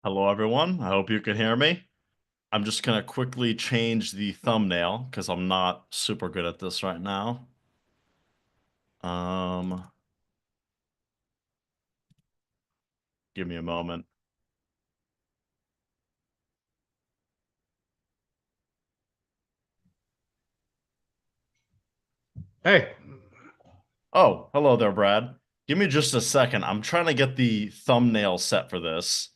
Hello, everyone. I hope you can hear me. I'm just going to quickly change the thumbnail because I'm not super good at this right now. Um, Give me a moment. Hey, Oh, hello there, Brad. Give me just a second. I'm trying to get the thumbnail set for this,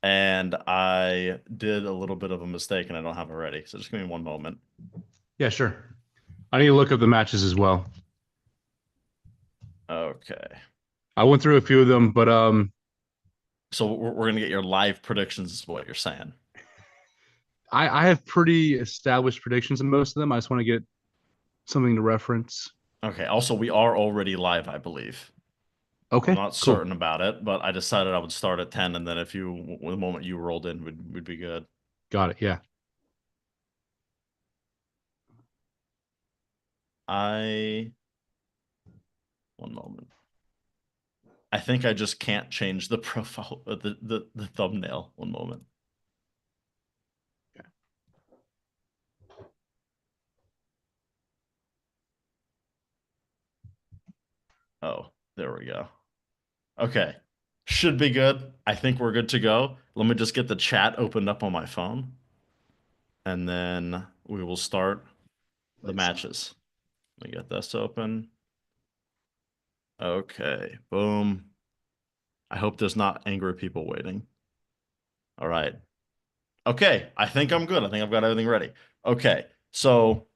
and I did a little bit of a mistake and I don't have it ready. So just give me one moment. yeah, sure. I need to look up the matches as well. Okay. I went through a few of them, but So we're going to get your live predictions, is what you're saying. I have pretty established predictions in most of them. I just want to get something to reference. Okay. Also, we are already live, I believe. I'm Okay, not cool. certain about it, but I decided I would start at 10, and then if you, the moment you rolled in would be good. Got it. Yeah. I, One moment. I think I just can't change the profile, the thumbnail. One moment. Oh, there we go. Okay. Should be good. I think we're good to go. Let me just get the chat opened up on my phone, and then we will start the matches. Let me get this open. Okay. Boom. I hope there's not angry people waiting. All right. Okay, I think I'm good. I think I've got everything ready. Okay, so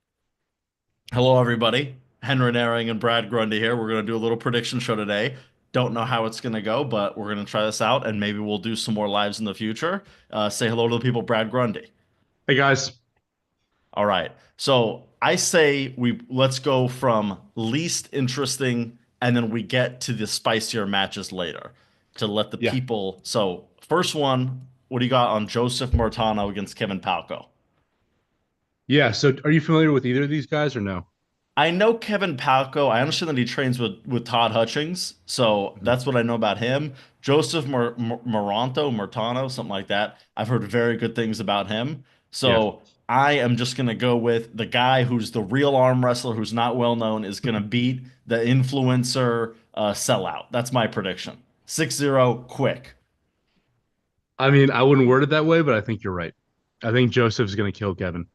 hello everybody. Henry Nehring and Brad Grundy here. We're gonna do a little prediction show today. Don't know how it's gonna go, but we're gonna try this out, and maybe we'll do some more lives in the future. Say hello to the people, Brad Grundy. Hey guys. All right. So I say we let's go from least interesting, and then we get to the spicier matches later to let the Yeah. people. So first one, what do you got on Joseph Mortano against Kevin Palco? Yeah. So are you familiar with either of these guys or no? I know Kevin Palco. I understand that he trains with Todd Hutchings, so Mhm. that's what I know about him. Joseph Mortano, something like that. I've heard very good things about him. Yeah. So I am just gonna go with the guy who's the real arm wrestler, who's not well known, is gonna beat the influencer sellout. That's my prediction. 6-0, quick. I mean, I wouldn't word it that way, but I think you're right. I think Joseph's going to kill Kevin.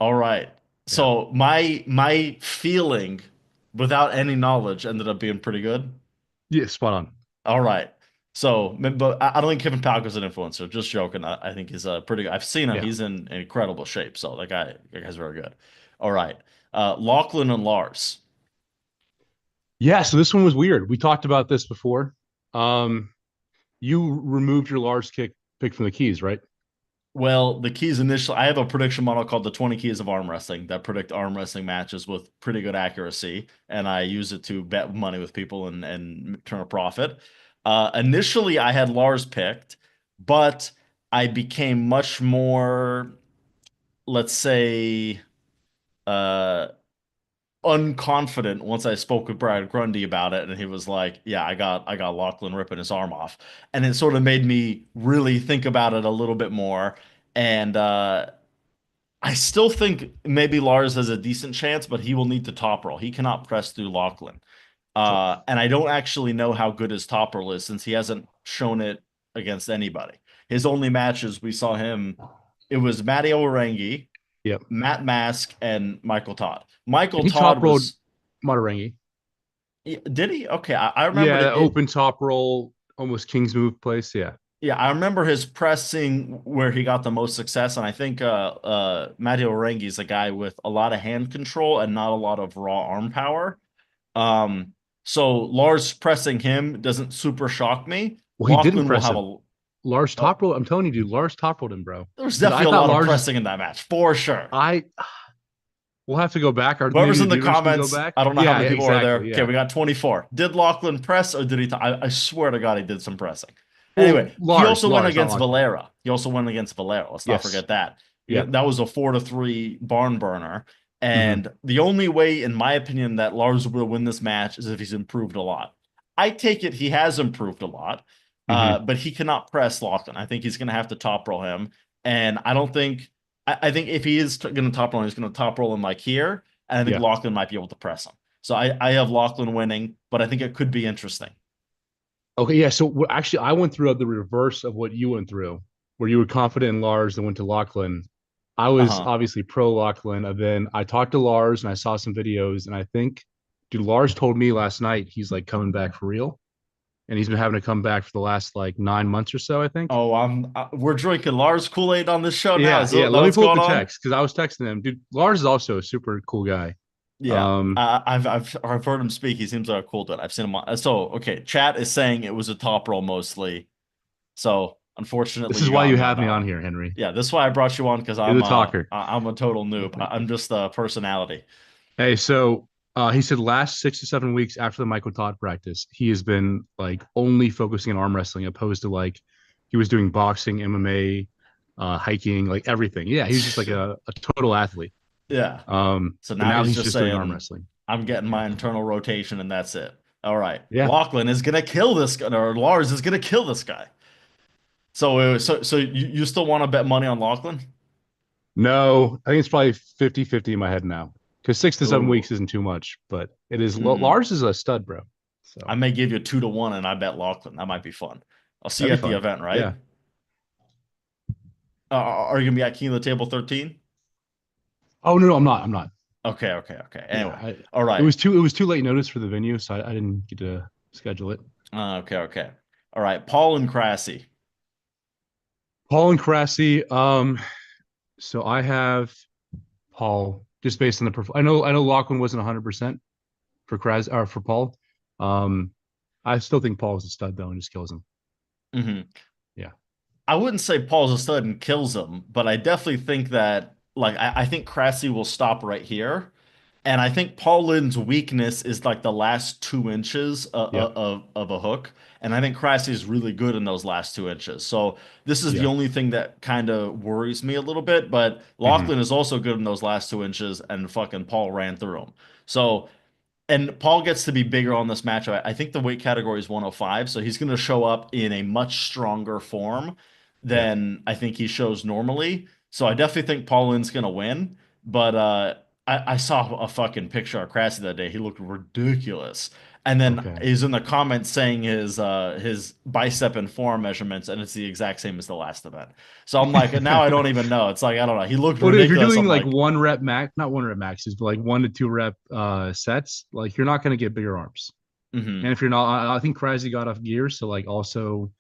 All right. Yeah. So my feeling, without any knowledge, ended up being pretty good. Yeah, spot on. All right. So, but I don't think Kevin Palco's an influencer. Just joking. I think he's a pretty. I've seen him. Yeah. He's in incredible shape. So that guy's very good. All right. Lachlan and Lars. Yeah, so this one was weird. We talked about this before. Um, you removed your Lars kick pick from the keys, right? Well, the keys initially, I have a prediction model called the 20 keys of arm wrestling that predict arm wrestling matches with pretty good accuracy, and I use it to bet money with people and turn a profit. Initially, I had Lars picked, but I became much more, let's say, uh, unconfident once I spoke with Brad Grundy about it, and he was like, "Yeah, I got Lachlan ripping his arm off," and it sort of made me really think about it a little bit more. And I still think maybe Lars has a decent chance, but he will need to top roll. He cannot press through Lachlan. Sure. And I don't actually know how good his top roll is since he hasn't shown it against anybody. His only matches we saw him, it was Matteo Orengi, Yep. Matt Mask, and Michael Todd. Michael He Todd top rolled was, Matarangi. did he? Okay, I remember Yeah, it. open top roll, almost King's move place. Yeah. Yeah, I remember his pressing where he got the most success, and I think Matteo Orengi is a guy with a lot of hand control and not a lot of raw arm power. Um, so Lars pressing him doesn't super shock me. Well, he didn't Lachlan will press have him. a Lars uh, top roll. I'm telling you, dude, Lars top rolled him, bro. there was Because I definitely a thought lot of Lars is. pressing in that match for sure. I we'll have to go back, or maybe Whoever's the in the viewers can go comments, back. I don't know how Yeah, many yeah, people are there. exactly. Okay, Yeah. we got 24. Did Lachlan press or did he? I swear to God, he did some pressing. Well, Anyway, he Lars, also went Lars, not against Lachlan. Valera. He also went against Valera. Let's not Yes. forget that. Yeah. That was a 4-3 barn burner. Hmm. And the only way, in my opinion, that Lars will win this match is if he's improved a lot. I take it he has improved a lot. Hmm. But he cannot press Lachlan. I think he's going to have to top roll him. And I don't think, I think if he is going to top roll, he's going to top roll him like here. And I think Yeah. Lachlan might be able to press him. So I have Lachlan winning, but I think it could be interesting. Okay. Yeah. So actually, I went through the reverse of what you went through, where you were confident in Lars and went to Lachlan. I was Uh-huh. obviously pro Lachlan, and then I talked to Lars and I saw some videos, and I think, dude, Lars told me last night he's like coming back for real, and he's been having to come back for the last like 9 months or so, I think. Oh, we're drinking Lars Kool-Aid on this show now. Yeah, Is yeah. that Let me what's pull up going the on? text because I was texting him, dude. Lars is also a super cool guy. Yeah, Um, I've heard him speak. He seems like a cool dude. I've seen him on. So okay, chat is saying it was a top roll mostly. So this unfortunately, is you why got you me on have me that on one. here, Henry. Yeah, this is why I brought you on because You're the talker. I'm a total noob. I'm just a personality. Hey, so he said last 6 to 7 weeks after the Michael Todd practice, he has been like only focusing on arm wrestling, opposed to like he was doing boxing, MMA, hiking, like everything. Yeah, he was just like a total athlete. Yeah. So But now now he's he's just just doing arm saying, wrestling. I'm getting Yeah, my internal rotation and that's it. All right. yeah. Lachlan is gonna kill this guy, or Lars is gonna kill this guy. So you still want to bet money on Lachlan? No, I think it's probably 50-50 in my head now because 6 to 7 weeks Ooh. isn't too much, but it is. Hmm. Lars is a stud, bro. I So may give you 2-1 and I bet Lachlan. That might be fun. I'll see that'd you be at the fun. event, right? Yeah. Are you gonna be at King of the Table 13? Oh no, no, I'm not. I'm not. Okay, okay, okay. Yeah, Anyway, all right. it was too late notice for the venue, so I didn't get to schedule it. Okay, okay. All right. Paul and Crassy. Paul and Crassy. So I have Paul just based on the. I know Lachlan wasn't 100% for Crass or for Paul. Um, I still think Paul is a stud though and just kills him. Hmm. Yeah, I wouldn't say Paul's a stud and kills him, but I definitely think that like I think Crassy will stop right here. And I think Paul Lynn's weakness is like the last 2 inches yeah, of a hook. And I think Crassy is really good in those last 2 inches. So this is the yeah. only thing that kind of worries me a little bit. But Hmm. Lachlan is also good in those last 2 inches, and fucking Paul ran through him. So and Paul gets to be bigger on this matchup. I think the weight category is 105, so he's going to show up in a much stronger form Yeah. than I think he shows normally. So I definitely think Paul Lynn's going to win. But I saw a fucking picture of Crassy that day. He looked ridiculous. And then Okay. he's in the comments saying his bicep and forearm measurements, and it's the exact same as the last event. So I'm like, now I don't even know. It's like I don't know. He looked Well, dude, if you're ridiculous. doing I'm like like, one rep max, not one rep maxes, but like 1 to 2 rep sets, like you're not going to get bigger arms. And mm-hmm, if you're not, I think Crazy got off gear. So like also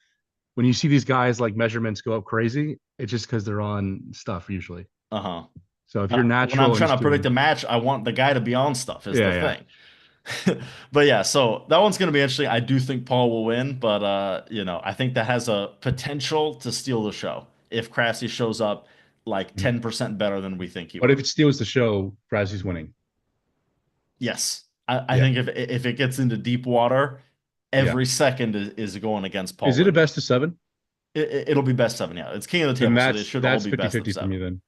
when you see these guys like measurements go up crazy, it's just because they're on stuff usually. uh-huh. So if you're When I'm natural and trying just to predict doing, a match, I want the guy to be on stuff is the yeah, yeah. thing. But yeah, so that one's going to be interesting. I do think Paul will win, but I think that has a potential to steal the show if Crassy shows up like Mhm. 10% better than we think he But if will. it steals the show, Crazy's winning. Yes. I Yeah, think if it gets into deep water, yeah. every second is going against Is Paul it a Lynn. best of seven? It'll be best seven. Yeah, it's king of the Then table, so they should all that's be fifty best of fifty for me seven.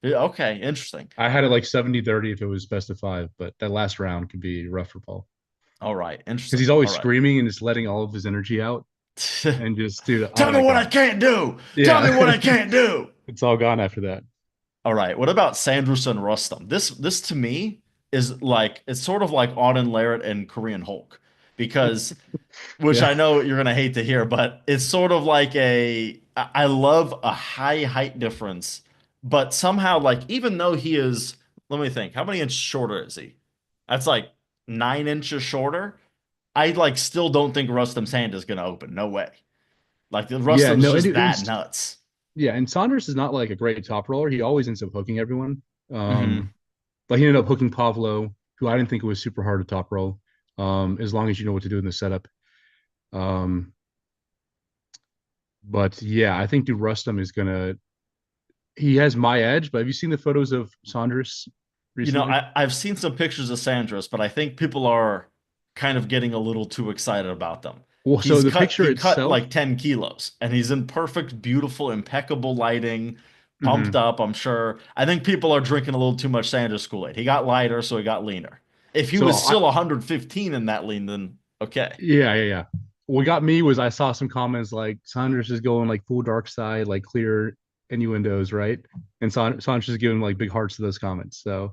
then. Yeah, okay, interesting. I had it like 70-30 if it was best of five, but that last round could be rough for Paul All right, because interesting. he's All always right. screaming and just letting all of his energy out and just, dude, oh Tell me my what I God. can't do. Tell me what Yeah. I can't do. It's all gone after that. All right. What about Sanders and Rustam? This to me is like it's sort of like Auden Larrett and Korean Hulk because which Yeah. I know you're gonna hate to hear, but it's sort of like I love a high height difference, but somehow like even though he is let me think, how many inches shorter is he? That's like 9 inches shorter. I like still don't think Rustam's hand is gonna open. No way. Like the Yeah. Rustam's No, just that nuts. yeah. And Saunders is not like a great top roller. He always ends up hooking everyone. Hmm. But he ended up hooking Pavlo, who I didn't think it was super hard to top roll, as long as you know what to do in the setup. Um, but yeah, I think dude Rustam is gonna. He has my edge. But have you seen the photos of Saunders recently? I've seen some pictures of Sandros, but I think people are kind of getting a little too excited about them. Well, so the picture He cut itself. like 10 kilos and he's in perfect, beautiful, impeccable lighting, pumped Mhm. up, I'm sure. I think people are drinking a little too much Sanders Kool-Aid. He got lighter, so he got leaner. If he So was I still 115 in that lean, then okay. yeah, yeah, yeah. what got me was I saw some comments like Saunders is going like full dark side, like clear innuendos, right? And Saunders is giving like big hearts to those comments. So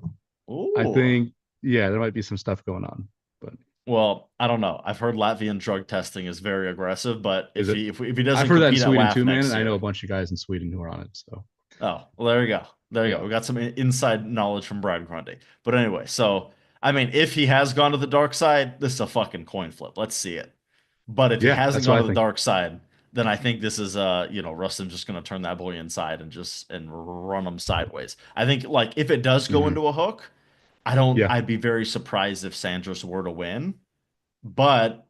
I Ooh. think, yeah, there might be some stuff going on. But Well, I don't know. I've heard Latvian drug testing is very aggressive, but is it? if he I've doesn't heard that in compete at Sweden WAF too, man. next And I know a year, bunch of guys in Sweden who are on it. So oh, well, there you go. There you go. yeah, We got some inside knowledge from Brad Grundy. But anyway, so I mean, if he has gone to the dark side, this is a fucking coin flip. Let's see it. But if he yeah, hasn't that's what gone I to the think. dark side, then I think this is Rustam's just gonna turn that boy inside and just and run him sideways. I think like if it does go Hmm. into a hook, I don't Yeah. I'd be very surprised if Sanders were to win. But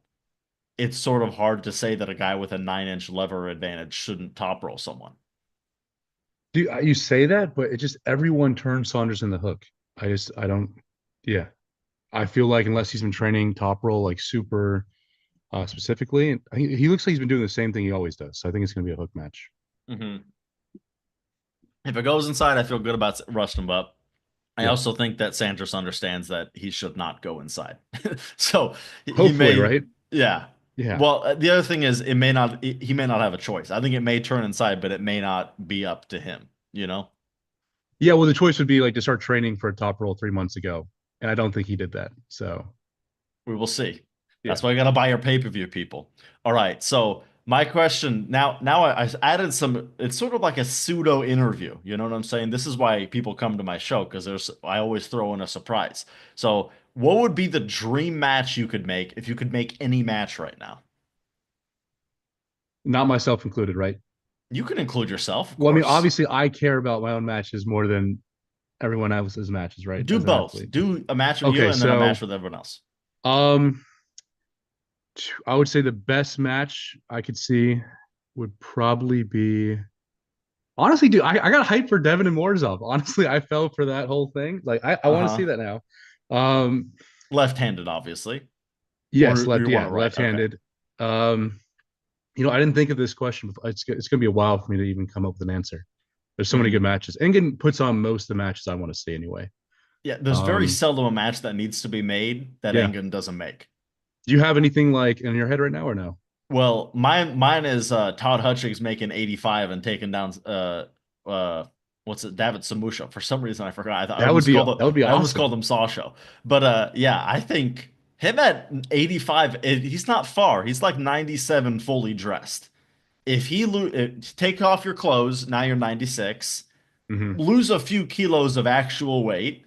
it's sort of hard to say that a guy with a 9-inch lever advantage shouldn't top roll someone. Do you say that, but it just everyone turns Saunders in the hook. I don't. Yeah, I feel like unless he's been training top roll like super specifically, and he looks like he's been doing the same thing he always does. So I think it's going to be a hook match. Hmm. If it goes inside, I feel good about Rustam, but I Yeah, also think that Sanders understands that he should not go inside. So he hopefully, may, right? yeah. Yeah, Well, the other thing is, it may not. He may not have a choice. I think it may turn inside, but it may not be up to him. You know, yeah. Well, the choice would be like to start training for a top roll 3 months ago, and I don't think he did that. So we will see. That's yeah, why you got to buy your pay-per-view, people. All right. So my question now, I added some. It's sort of like a pseudo interview. You know what I'm saying? This is why people come to my show because I always throw in a surprise. So, what would be the dream match you could make if you could make any match right now? not myself included, right? You can include yourself, of Well, I mean, course. obviously, I care about my own matches more than everyone else's matches, right? Do As an both. athlete. Do a match with you Okay, and then a so match with everyone else. um, I would say the best match I could see would probably be honestly, dude. I got hyped for Devin and Morzov. Honestly, I fell for that whole thing. Like, I want to see Uh-huh. that now. Um, Left-handed, obviously. yes, Or left, you want yeah, it right. Okay. left-handed. Um, I didn't think of this question before. It's gonna be a while for me to even come up with an answer. There's so many good Hmm. matches. Engen puts on most of the matches I want to see anyway. Yeah, there's very Um, seldom a match that needs to be made that yeah. Engen doesn't make. Do you have anything like in your head right now or no? Well, mine is Todd Hutchings making 85 and taking down uh what's it, David Samusha. For some reason I forgot. That would be I almost awesome. called him Sasha. But yeah, I think him at 85, he's not far. He's like 97 fully dressed. If he take off your clothes, now you're 96. Hmm. Lose a few kilos of actual weight,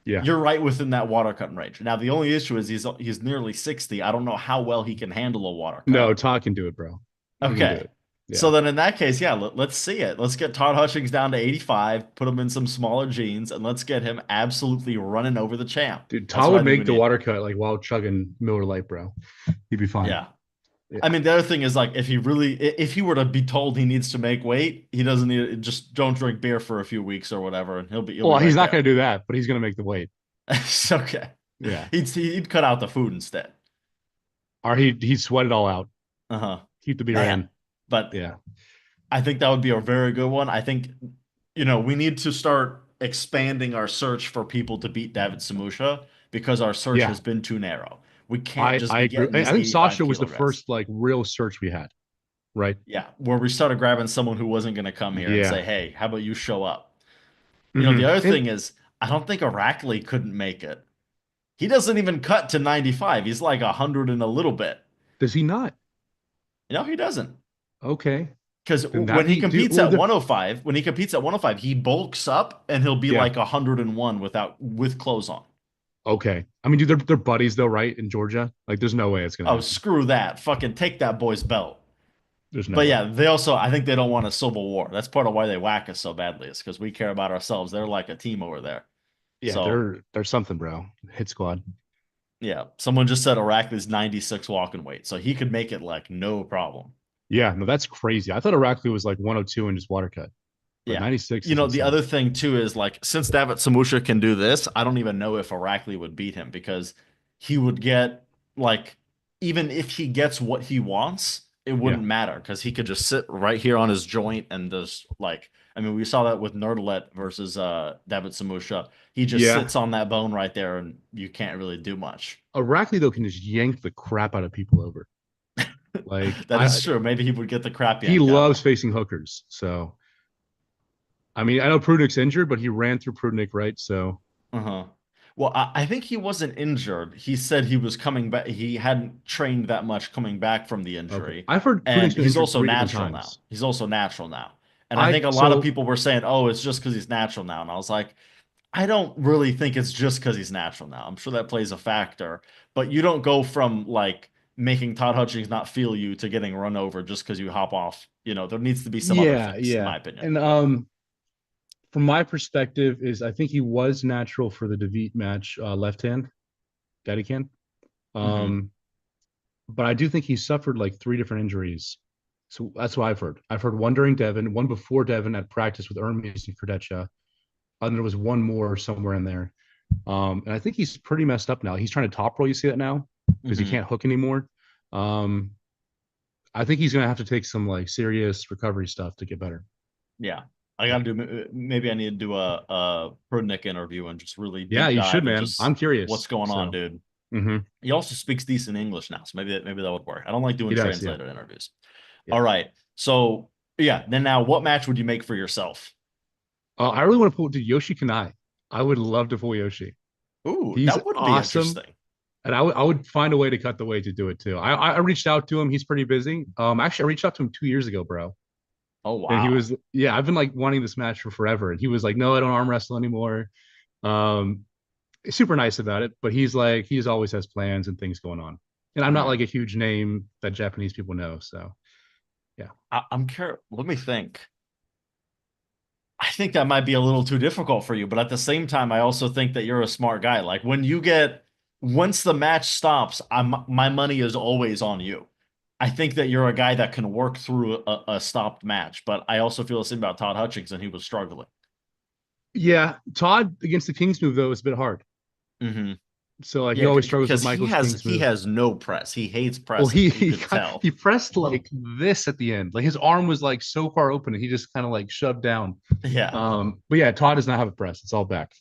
Yeah. you're right within that water cutting range. Now the only issue is he's nearly 60. I don't know how well he can handle a water No, cut. Todd can do it, bro. He can do Okay. it. So Yeah. then in that case, yeah, let's see it. Let's get Todd Hutchings down to 85, put him in some smaller jeans, and let's get him absolutely running over the champ. Dude, That's Todd what I would think we make the need. water cut like while chugging Miller Lite, bro. He'd be fine. Yeah. Yeah. I mean, the other thing is like if he were to be told he needs to make weight, he doesn't need just don't drink beer for a few weeks or whatever, and he'll be Well, he's right not there. gonna do that, but he's gonna make the weight. It's okay. Yeah. He'd cut out the food instead. Or he'd sweat it all out. Uh-huh. Keep the beer Man. in. But Yeah. I think that would be a very good one. I think, we need to start expanding our search for people to beat David Samusha because our search Yeah. has been too narrow. We can't I just I be agree. getting I these think 85 Sasha was the kilo guys. first like real search we had, right? Yeah, where we started grabbing someone who wasn't going to come here and say, Yeah. hey, how about you show up? The Hmm. other And thing is, I don't think Araceli couldn't make it. He doesn't even cut to 95. He's like 100 and a little bit. does he not? No, he doesn't. Okay. Because Then that'd be dude. Well, when he competes at 105, he bulks up and he'll be yeah. like 101 with clothes on. Okay. I mean, dude, they're buddies though, right? In Georgia. Like, there's no way it's gonna Oh, happen. screw that. Fucking take that boy's belt. There's no But way. yeah, I think they don't want a civil war. That's part of why they whack us so badly, is because we care about ourselves. They're like a team over there. Yeah, So there's something, bro. Hit squad. yeah, someone just said Arachnid's 96 walking weight, so he could make it like no problem. Yeah, no, that's crazy. I thought Irakli was like 102 and just water cut, but Yeah. 96 is The insane. other thing too is like since David Samusha can do this, I don't even know if Arachnid would beat him because he would get like even if he gets what he wants, it Yeah, wouldn't matter because he could just sit right here on his joint and just like I mean we saw that with Nerdlet versus David Samusha. He just yeah. sits on that bone right there and you can't really do much. Irakli though can just yank the crap out of people over. Like That is true. Maybe he would get the crap he yanked out of loves him. facing hookers. So I mean, I know Prudnick's injured, but he ran through Prudnick, right? So Uh-huh. Well, I think he wasn't injured. He said he was coming back. He hadn't trained that much coming back from the okay, injury. I've heard Prudnick's And been he's injured also 3 different natural now. times. He's also natural now. And I I think a lot of so people were saying, oh, it's just because he's natural now. And I was like, I don't really think it's just because he's natural now. I'm sure that plays a factor. But you don't go from like making Todd Hutchings not feel you to getting run over just because you hop off. There needs to be some other yeah, fix, in yeah, my opinion. and from my perspective, is I think he was natural for the Devite match, left hand, daddy can. Hmm. Um, but I do think he suffered like 3 different injuries. So that's what I've heard. I've heard one during Devon, one before Devon at practice with Hermes and Kardeccia, and there was one more somewhere in there. And I think he's pretty messed up now. He's trying to top roll. You see that now because he Hmm. can't hook anymore. Um, I think he's gonna have to take some like serious recovery stuff to get better. Yeah. I Yeah, gotta do maybe I need to do a Prudnick interview and just really yeah, deep you should, dive and man. I'm just what's curious. going on, So, dude. mhm. He also speaks decent English now, so maybe that would work. I don't like He doing does. Yeah, translated interviews. yeah. All right. So yeah, then now what match would you make for yourself? I really want to pull to Yoshi Kanai. I would love to pull Yoshi. Ooh, He's that would be awesome. interesting. And I would find a way to cut the weight to do it too. I reached out to him. He's pretty busy. Actually, I reached out to him 2 years ago, bro. Oh And he wow. was, yeah, I've been like wanting this match for forever. And he was like, no, I don't arm wrestle anymore. Um, Super nice about it, but he's like, he's always has plans and things going on. And I'm not Hmm. like a huge name that Japanese people know. So yeah. I'm curious. Let me think. I think that might be a little too difficult for you, but at the same time, I also think that you're a smart guy. Like once the match stops, my money is always on you. I think that you're a guy that can work through a stopped match, but I also feel the same about Todd Hutchings, and he was struggling. Yeah. Todd against the Kings move, though, is a bit hard. Hmm. So like he Yeah, always struggles with because Michael's Kings he move. has no press. He hates Well, pressing. he You he could tell. he pressed like this at the end. Like his arm was like so far open and he just kind of like shoved down. Yeah. But yeah, Todd does not have a press. It's all back.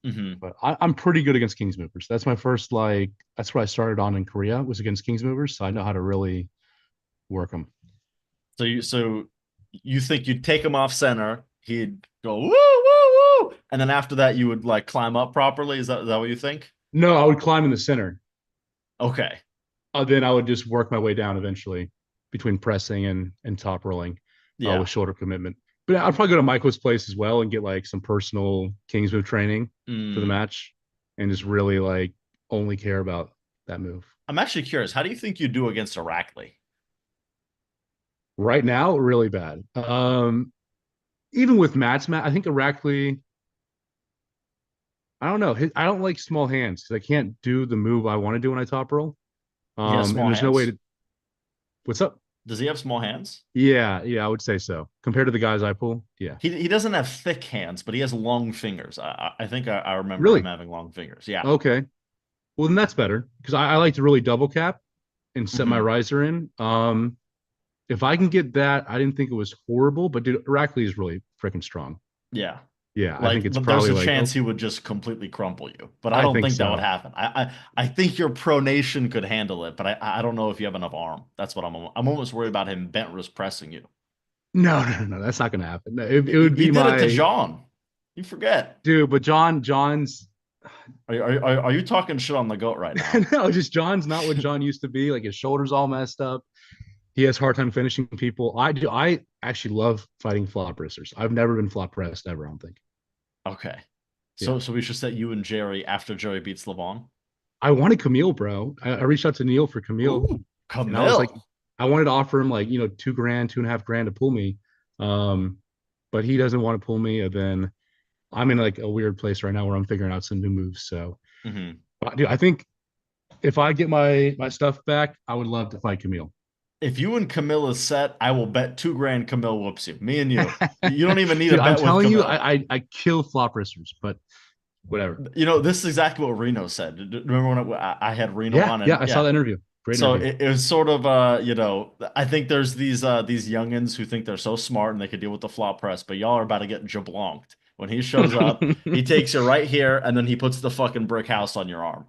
Hmm. But I'm pretty good against Kings movers. That's my first like that's what I started on in Korea was against Kings movers. So I know how to really work them. So you think you'd take him off center, he'd go woo woo woo, and then after that you would like climb up properly. Is that what you think? No, I would climb in the center. Okay. Then I would just work my way down eventually between pressing and top rolling Yeah. with shoulder commitment. But I'd probably go to Michael's place as well and get like some personal Kings move training for the Mm. match and just really like only care about that move. I'm actually curious. How do you think you do against Arachney? Right now, really bad. Even with Matt's match, I think Arachney, I don't know. I don't like small hands because I can't do the move I want to do when I top roll. He has And small there's no way hands. to. What's up? Does he have small hands? Yeah, yeah, I would say so. Compared to the guys I pull, yeah. He doesn't have thick hands, but he has long fingers. I think I remember him Really? having long fingers. Yeah. Okay. Well, then that's better because I like to really double cap and set my Hmm. riser in. If I can get that, I didn't think it was horrible, but dude, Rackley is really freaking strong. Yeah. Yeah, I think Like, it's but there's probably a like, chance oh, he would just completely crumple you. But I I don't think think that would so. happen. I think your pronation could handle it, but I don't know if you have enough arm. That's what I'm almost worried about him bent wrist pressing you. No, no, no, that's not gonna happen. No, it would He be did it to my John. You forget. dude, but John's Are you talking shit on the goat right now? no, just John's not what John used to be. Like his shoulders all messed up. He has a hard time finishing people. I do. I actually love fighting flop wresters. I've never been flop pressed ever. I don't think. Okay. Yeah. So we should set you and Jerry after Jerry beats Leavon. I wanted Camille, bro. I reached out to Neil for Camille, Ooh, and I was like, Camille. I wanted to offer him like 2 grand, 2.5 grand to pull me, um, but he doesn't want to pull me. And then I'm in like a weird place right now where I'm figuring out some new moves. So, Hmm. dude, I think if I get my stuff back, I would love to fight Camille. If you and Camille is set, I will bet 2 grand Camille whoops you. Me and you. You don't even need a Dude, I'm bet with telling you, Camille. I kill flop wresters, but whatever. This is exactly what Reno said. Remember when I had Reno Yeah, on yeah, and I saw yeah. the interview. Great So interview. it was sort of I think there's these youngins who think they're so smart and they could deal with the flop press, but y'all are about to get jablonked. When he shows up, he takes you right here and then he puts the fucking brick house on your arm.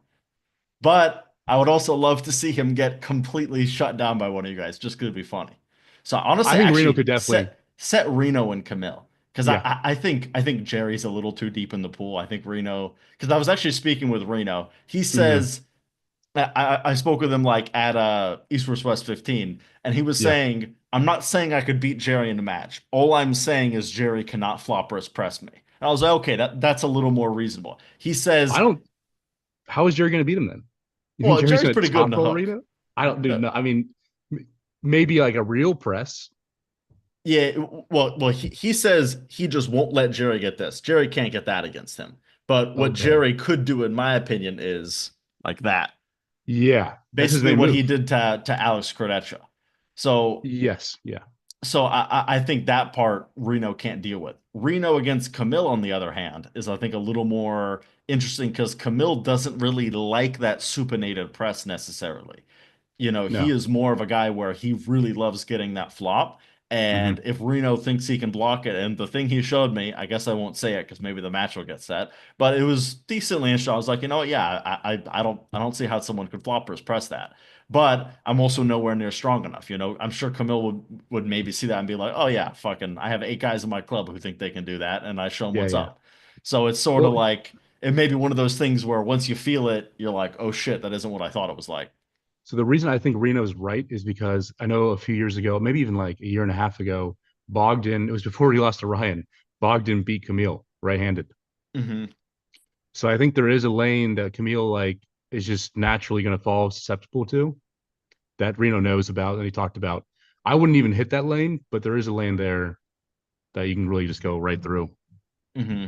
But I would also love to see him get completely shut down by one of you guys, just 'cause it'd be funny. So I honestly, think Reno actually, could definitely. set Reno and Camille because Yeah. I think Jerry's a little too deep in the pool. I think Reno because I was actually speaking with Reno. He Hmm. says I spoke with him like at East vs West 15, and he was Yeah. saying, I'm not saying I could beat Jerry in a match. All I'm saying is Jerry cannot flop wrist press me. And I was like, okay, that's a little more reasonable. He I says, don't. How is Jerry going to beat him then? You think well, Jerry's Jerry's going to pretty good in top the roll hook. Reno? I don't do. Uh, No, I mean, maybe like a real press. yeah, well, he says he just won't let Jerry get this. Jerry can't get that against him. But what Okay. Jerry could do, in my opinion, is like that. Yeah, that's his Basically, main what he move. did to Alex Kardashev. So Yes. Yeah. I think that part Reno can't deal with. Reno against Camille, on the other hand, is I think a little more interesting because Camille doesn't really like that supinated press necessarily. You know, he No. is more of a guy where he really loves getting that flop. And Hmm. if Reno thinks he can block it, and the thing he showed me, I guess I won't say it because maybe the match will get set, but it was decently interesting. I was like, you know what? Yeah, I don't see how someone could flop or press that. But I'm also nowhere near strong enough. You know, I'm sure Camille would maybe see that and be like, oh yeah, fucking, I have 8 guys in my club who think they can do that, and I show them Yeah. what's Yeah. up. So it's sort of Well, like it may be one of those things where once you feel it, you're like, oh shit, that isn't what I thought it was like. so the reason I think Reno's right is because I know a few years ago, maybe even like a year and a half ago, Bogdan. It was before he lost to Ryan. Bogdan beat Camille right-handed. Hmm. So I think there is a lane that Camille like is just naturally going to fall susceptible to that Reno knows about and he talked about. I wouldn't even hit that lane, but there is a lane there that you can really just go right through. Hmm.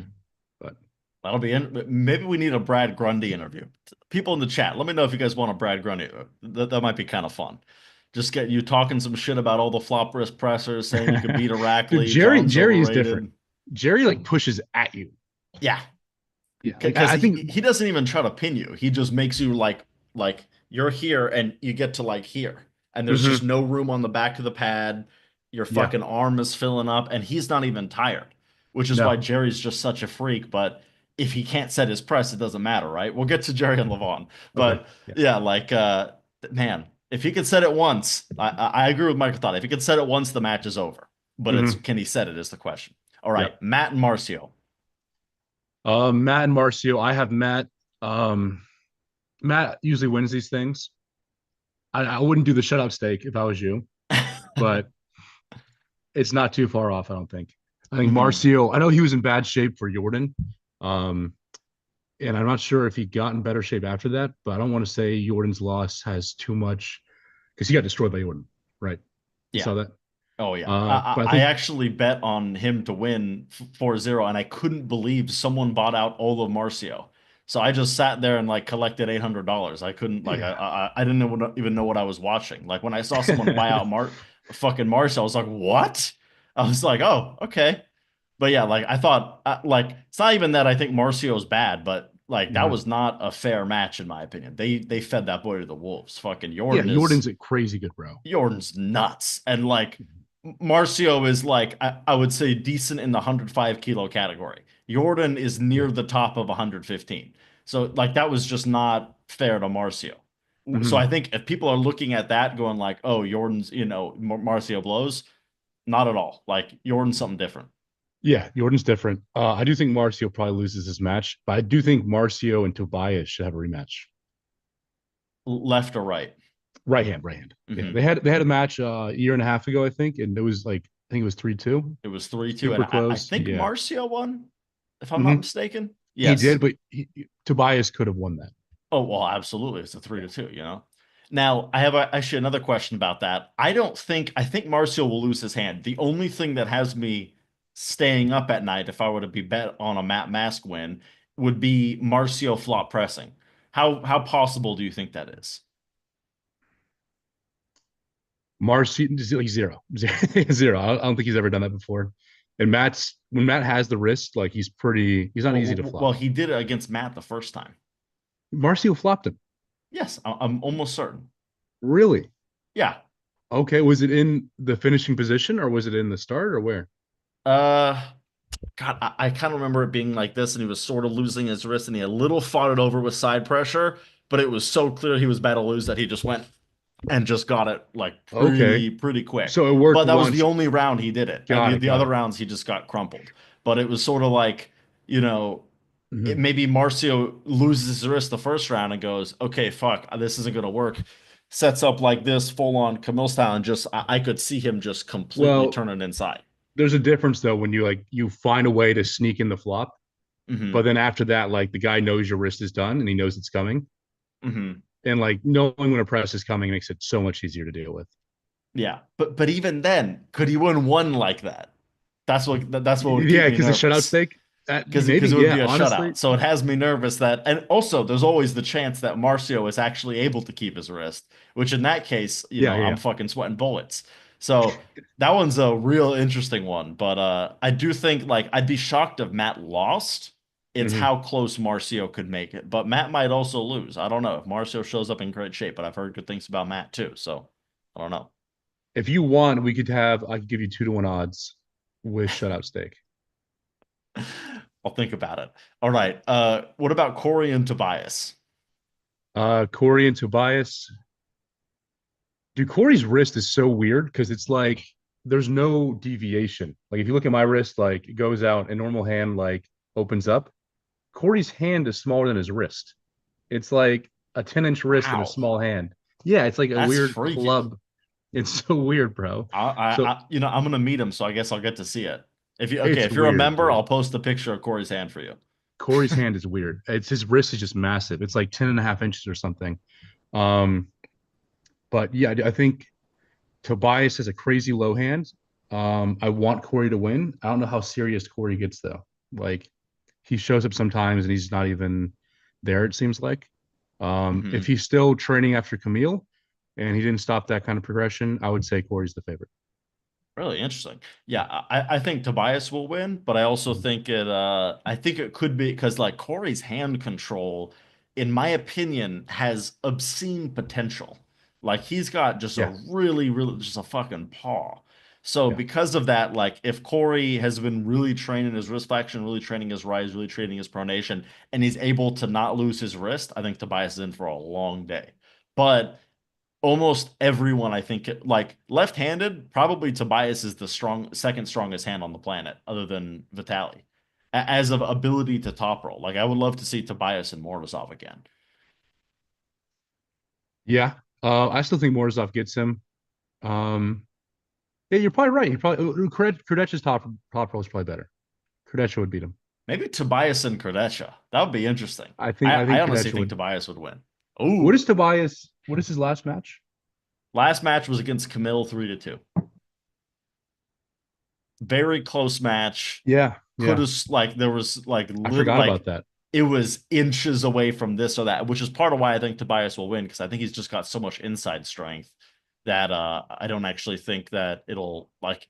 But That'll be in. Maybe we need a Brad Grundy interview. People in the chat, let me know if you guys want a Brad Grundy. That might be kind of fun. Just get you talking some shit about all the flop wrist pressers, saying you could beat dude, Irakli, Jerry John's Jerry is different. overrated. Jerry like pushes at you. Yeah, Yeah, like because I think. he doesn't even try to pin you. He just makes you like you're here and you get to like here, and there's just Mhm. no room on the back of the pad. Your Yeah, fucking arm is filling up, and he's not even tired, which is why no, Jerry's just such a freak. But if he can't set his press, it doesn't matter, right? We'll get to Jerry and Leavon, okay, but yeah. yeah, like man, if he can set it once, I agree with Michael Thought. If he can set it once, the match is over. But it's Hmm. can he set it is the question. All right, Yep. Matt and Marcio. Matt and Marcio. I have Matt. Um, Matt usually wins these things. I wouldn't do the shutout stake if I was you, but it's not too far off, I don't think. I think Hmm. Marcio, I know he was in bad shape for Jordan. Um, and I'm not sure if he got in better shape after that, but I don't want to say Jordan's loss has too much because he got destroyed by Jordan, right? You Yeah. saw that? Oh yeah. But I I think, actually bet on him to win 4-0 and I couldn't believe someone bought out all of Marcio. So I just sat there and like collected $800. I couldn't like yeah. I didn't even know what I was watching. Like when I saw someone buy out fucking Marcio, I was like, "What?" I was like, "Oh, okay." But yeah, like I thought like it's not even that I think Marcio's bad, but like that Mhm. was not a fair match in my opinion. They fed that boy to the wolves. Fucking Yeah, Jordan is Jordan's a crazy good bro. Jordan's nuts. And like Marcio is like I would say decent in the 105 kilo category. Jordan is Yeah. near the top of 115. So like that was just not fair to Marcio. So I Mhm. think if people are looking at that going like, "Oh, Jordan's, Marcio blows," not at all. Like Jordan's something different. Yeah, Jordan's different. I do think Marcio probably loses this match, but I do think Marcio and Tobias should have a rematch. Left or right. Right hand, right hand. Yeah, Hmm. they had a match a year and a half ago, I think, and it was like I think it was 3-2, It was 3-2 and super I close. think Yeah. Marcio won, if I'm not Hmm. mistaken. He Yes. did, but Tobias could have won that. Oh, well, absolutely. It's a three Yeah. to two, you know? Now, I have actually another question about that. I think Marcio will lose his hand. The only thing that has me staying up at night if I were to be bet on a Matt Mask win would be Marcio flop pressing. How possible do you think that is? Marcio like zero, zero. I don't think he's ever done that before. And Matt's when Matt has the wrist, like he's not easy to Well, flop. he did it against Matt the first time. Marcio flopped him. Yes, I'm almost certain. Really? Yeah. Okay. Was it in the finishing position or was it in the start or where? Uh, God, I kind of remember it being like this, and he was sort of losing his wrist, and he a little fought it over with side pressure. but it was so clear he was about to lose that he just went and just got it like Okay. pretty quick. So it worked But that was the once. only round he did it. Got it. The Got other it. rounds he just got crumpled. But it was sort of like, you know, Mhm. maybe Marcio loses his wrist the first round and goes, okay, fuck, this isn't gonna work. Sets up like this, full on Camille style, and just I could see him just completely Well, turning inside. there's a difference though when you find a way to sneak in the flop, but Hmm. then after that, like the guy knows your wrist is done and he knows it's coming, Hmm. and like knowing when a press is coming makes it so much easier to deal with. Yeah, but even then, could he win one like that? That's what would keep Yeah, me because the shutout nervous. stake, that Because maybe, it would yeah, be a honestly, shutout. So it has me nervous that, and also there's always the chance that Marcio is actually able to keep his wrist, which in that case, yeah, I'm yeah, fucking sweating bullets. So that one's a real interesting one. But I do think like I'd be shocked if Matt lost. It's yeah. how close Marcio could make it. But Matt might also lose. I don't know if Marcio shows up in great shape, but I've heard good things about Matt too. So I don't know. If you want, I could give you 2-1 odds with shutout stake. I'll think about it. All right. What about Corey and Tobias? Corey and Tobias. Dude, Corey's wrist is so weird because it's like there's no deviation. Like if you look at my wrist, like it goes out, a normal hand like opens up. Corey's hand is smaller than his wrist. It's like a 10-inch wrist in a Wow, small hand. Yeah, it's like a that's weird freaky. club. It's so weird, bro. So I'm gonna meet him, so I guess I'll get to see it. it's If you're a weird, member, dude. I'll post a picture of Corey's hand for you. Corey's hand is weird. It's his wrist is just massive. It's like 10 and a half inches or something. Um, but yeah, I think Tobias has a crazy low hand. I want Corey to win. I don't know how serious Corey gets though. Like he shows up sometimes and he's not even there, it seems like. If Hmm. he's still training after Camille and he didn't stop that kind of progression, I would say Corey's the favorite. Really interesting. Yeah, I think Tobias will win, but I also think I think it could be because like Corey's hand control, in my opinion, has obscene potential. Like he's got just a Yeah, really just a fucking paw. So yeah. because of that, like if Corey has been really training his wrist flexion, really training his rise, really training his pronation, and he's able to not lose his wrist, I think Tobias is in for a long day. But almost everyone I think like left-handed, probably Tobias is the second strongest hand on the planet other than Vitali. As of ability to top roll. Like I would love to see Tobias and Morozov again. Yeah. I still think Morozov gets him. Um, yeah, you're probably right. He probably Kardec's top roll is probably better. Kardec would beat him. Maybe Tobias and Kardashev. That would be interesting. I I think honestly Kardec think would. Tobias would win. What Ooh. is Tobias? What is his last match? Last match was against Camille 3-2. Very close match. Yeah, Could yeah. have like there was like I little forgot like about that. it was inches away from this or that, which is part of why I think Tobias will win because I think he's just got so much inside strength that I don't actually think that it'll like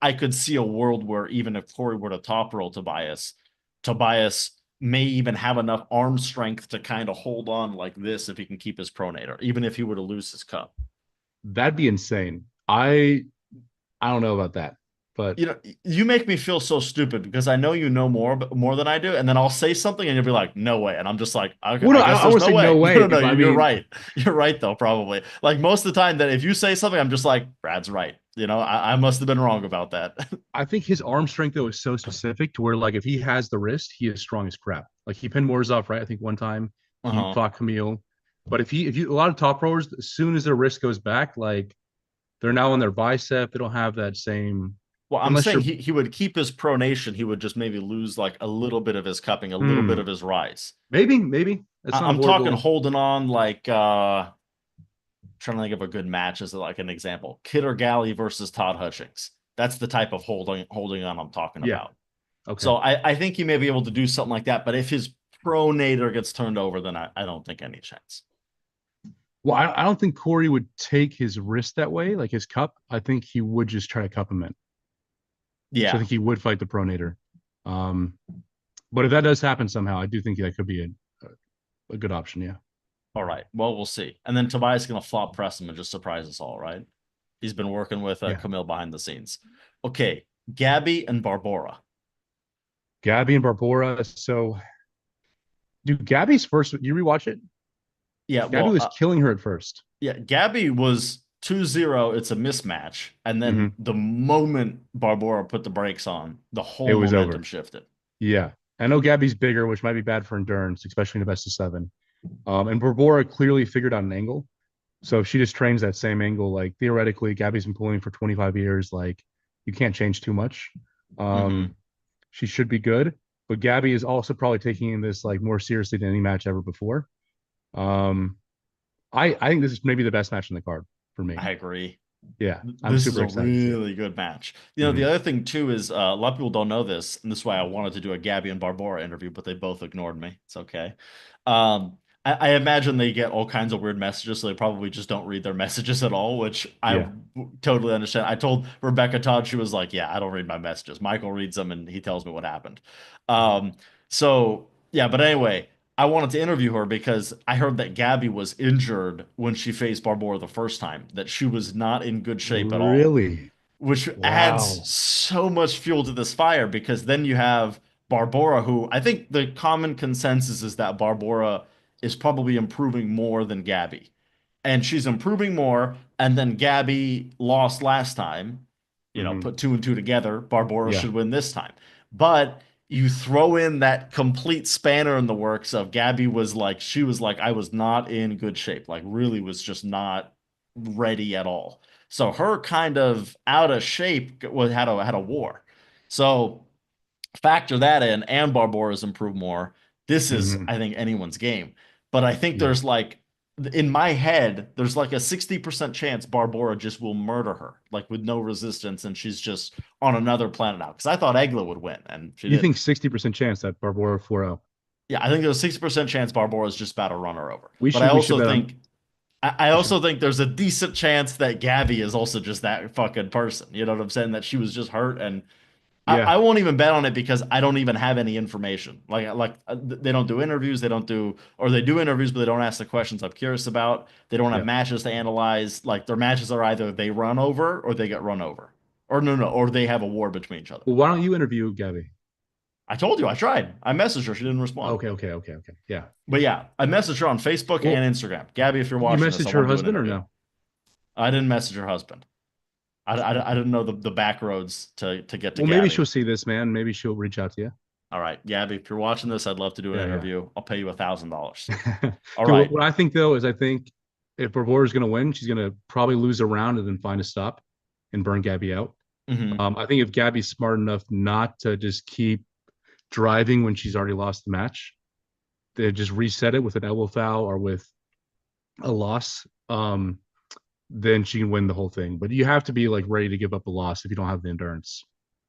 I could see a world where even if Corey were to top roll Tobias, Tobias may even have enough arm strength to kind of hold on like this if he can keep his pronator, even if he were to lose his cup. That'd be insane. I don't know about that, but You make me feel so stupid because I know you know more than I do, and then I'll say something and you'll be like, "No way," and I'm just like, "Okay, well, no, I guess I there's would no say no way." way. No, no, If I you're mean, right. You're right though, probably. Like most of the time that if you say something, I'm just like, "Brad's right." I must have been wrong about that. I think his arm strength though is so specific to where like if he has the wrist, he is strong as crap. Like he pinned Morozov, right? I think one time he Uh-huh. fought Camille, but if you a lot of top rowers, as soon as their wrist goes back, like they're now on their bicep, they don't have that same Well, I'm unless saying you're he would keep his pronation. He would just maybe lose like a little bit of his cupping, a little bit hmm, of his rise. maybe that's not a I'm talking horrible. holding on like trying to think of a good match as like an example. Kidder Galley versus Todd Hutchings. That's the type of holding on I'm talking Yeah, about. okay. So I think he may be able to do something like that. But if his pronator gets turned over, then I don't think any chance. Well, I don't think Corey would take his wrist that way, like his cup. I think he would just try to cup him in. So I Yeah. think he would fight the pronator. Um, but if that does happen somehow, I do think that could be a good option. Yeah. All right. Well, we'll see. And then Tobias is gonna flop press him and just surprise us all, right? He's been working with Yeah. Camille behind the scenes. Okay, Gabby and Barbora. Gabby and Barbora. So, do Gabby's first, you rewatch it? Yeah, Gabby well, was killing her at first. yeah, Gabby was 2-0. It's a mismatch. And then Hmm. the moment Barbora put the brakes on, the It whole was momentum over. shifted. Yeah. I know Gabby's bigger, which might be bad for endurance, especially in a best of seven. And Barbora clearly figured out an angle. So if she just trains that same angle, like theoretically, Gabby's been pulling for 25 years. Like you can't change too much. Hmm. Um, she should be good. But Gabby is also probably taking this like more seriously than any match ever before. Um, I think this is maybe the best match in the card for me. I agree. Yeah, I'm This is super a excited to see it. really good match. The Hmm. other thing too is a lot of people don't know this, and this is why I wanted to do a Gabby and Barbora interview, but they both ignored me. It's okay. I imagine they get all kinds of weird messages, so they probably just don't read their messages at all, which Yeah. totally understand. I told Rebecca Todd, she was like, "Yeah, I don't read my messages. Michael reads them, and he tells me what happened." Mhm. Um, so yeah, but anyway. I wanted to interview her because I heard that Gabby was injured when she faced Barbora the first time, that she was not in good shape at all, Really? which adds Wow. so much fuel to this fire because then you have Barbora, who I think the common consensus is that Barbora is probably improving more than Gabby. And she's improving more. And then Gabby lost last time. Hmm. Put two and two together. Barbora Yeah. should win this time. But you throw in that complete spanner in the works of Gabby she was like, I was not in good shape. Like, really was just not ready at all. So her kind of out of shape had a war. So factor that in, and Barbora's improved more. This is, Hmm. I think, anyone's game. But I think Yeah. there's like in my head, there's like a 60% chance Barbora just will murder her, like with no resistance, and she's just on another planet now. Because I thought Egla would win, and she You think didn't. 60% chance that Barbora 4-0? Yeah, I think there's a 60% chance Barbora's just about to run her over. We But I should we should also bet on think I we should also think there's a decent chance that Gabby is also just that fucking person. You know what I'm saying? That she was just hurt, and yeah. I won't even bet on it because I don't even have any information. They don't do interviews, they don't do, or they do interviews, but they don't ask the questions I'm curious about. They don't have Yeah. matches to analyze. Like their matches are either they run over or they get run over, or no, or they have a war between each other. Well, why don't you interview Gabby? I told you I tried. I messaged her, she didn't respond. Okay. Yeah. But yeah, I messaged her on Facebook Well, and Instagram. Gabby, if you're you watching this, I message her want to do an husband or interview. no? I didn't message her husband. I didn't know the back roads to get to Well, maybe Gabby. she'll see this, man. Maybe she'll reach out to you. All right, Gabby, if you're watching this, I'd love to do an Yeah, interview. I'll pay you $1,000. yeah. All Dude, right. what I think though is I think if Barbora's going to win, she's going to probably lose a round and then find a stop and burn Gabby out. Hmm. I think if Gabby's smart enough not to just keep driving when she's already lost the match, they just reset it with an elbow foul or with a loss. Then she can win the whole thing. But you have to be like ready to give up a loss if you don't have the endurance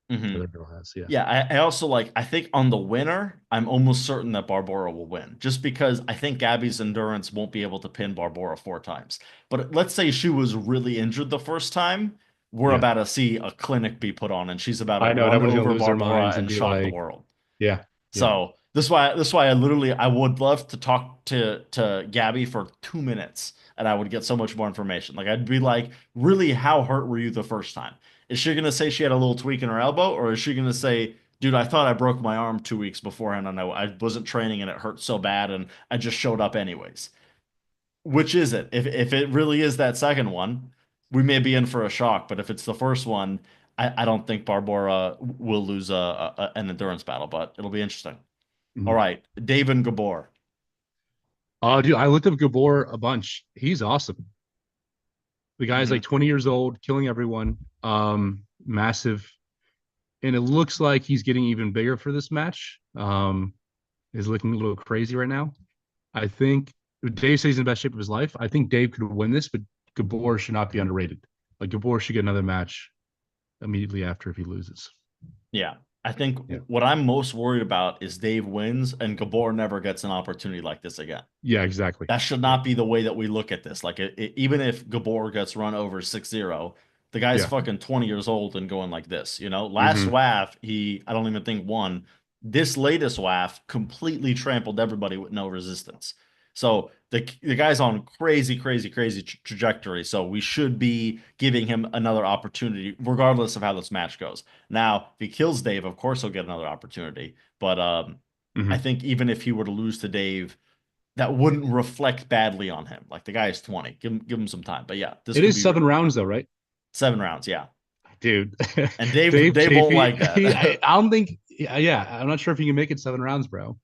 Hmm. the other girl has. Yeah. Yeah, I also I think on the winner, I'm almost certain that Barbora will win, just because I think Gabby's endurance won't be able to pin Barbora 4 times. But let's say she was really injured the first time, we're Yeah. about to see a clinic be put on, and she's about to I know. And run everyone's gonna over lose their minds Barbora and and be shock the like, world. yeah, yeah, So this is why I would love to talk to Gabby for 2 minutes, and I would get so much more information. Like I'd be like, really, how hurt were you the first time? Is she gonna say she had a little tweak in her elbow, or is she gonna say, dude, I thought I broke my arm 2 weeks beforehand, and I wasn't training and it hurt so bad, and I just showed up anyways? Which is it? If it really is that second one, we may be in for a shock. But if it's the first one, I don't think Barbora will lose an endurance battle, but it'll be interesting. All mhm. right, Dave and Gabor. Oh, dude, I looked up Gabor a bunch. He's awesome. The guy's Hmm. like 20 years old, killing everyone. Massive, and it looks like he's getting even bigger for this match. Is looking a little crazy right now. I think Dave says he's in the best shape of his life. I think Dave could win this, but Gabor should not be underrated. Like Gabor should get another match immediately after if he loses. Yeah, I think Yeah. what I'm most worried about is Dave wins and Gabor never gets an opportunity like this again. Yeah, exactly. That should Yeah. not be the way that we look at this. Even if Gabor gets run over 6-0, the guy's Yeah. fucking 20 years old and going like this. Last Hmm. WAF, I don't even think won. This latest WAF completely trampled everybody with no resistance. So the guy's on crazy, crazy, crazy trajectory. So we should be giving him another opportunity, regardless of how this match goes. Now, if he kills Dave, of course he'll get another opportunity. But I Hmm. think even if he were to lose to Dave, that wouldn't reflect badly on him. Like the guy is 20. Give him some time. But yeah, this It could is be 7 rounds though, right? 7 rounds. Yeah. Dude, And Dave Dave won't Chafee, like that. I don't think, yeah, I'm not sure if he can make it 7 rounds, bro.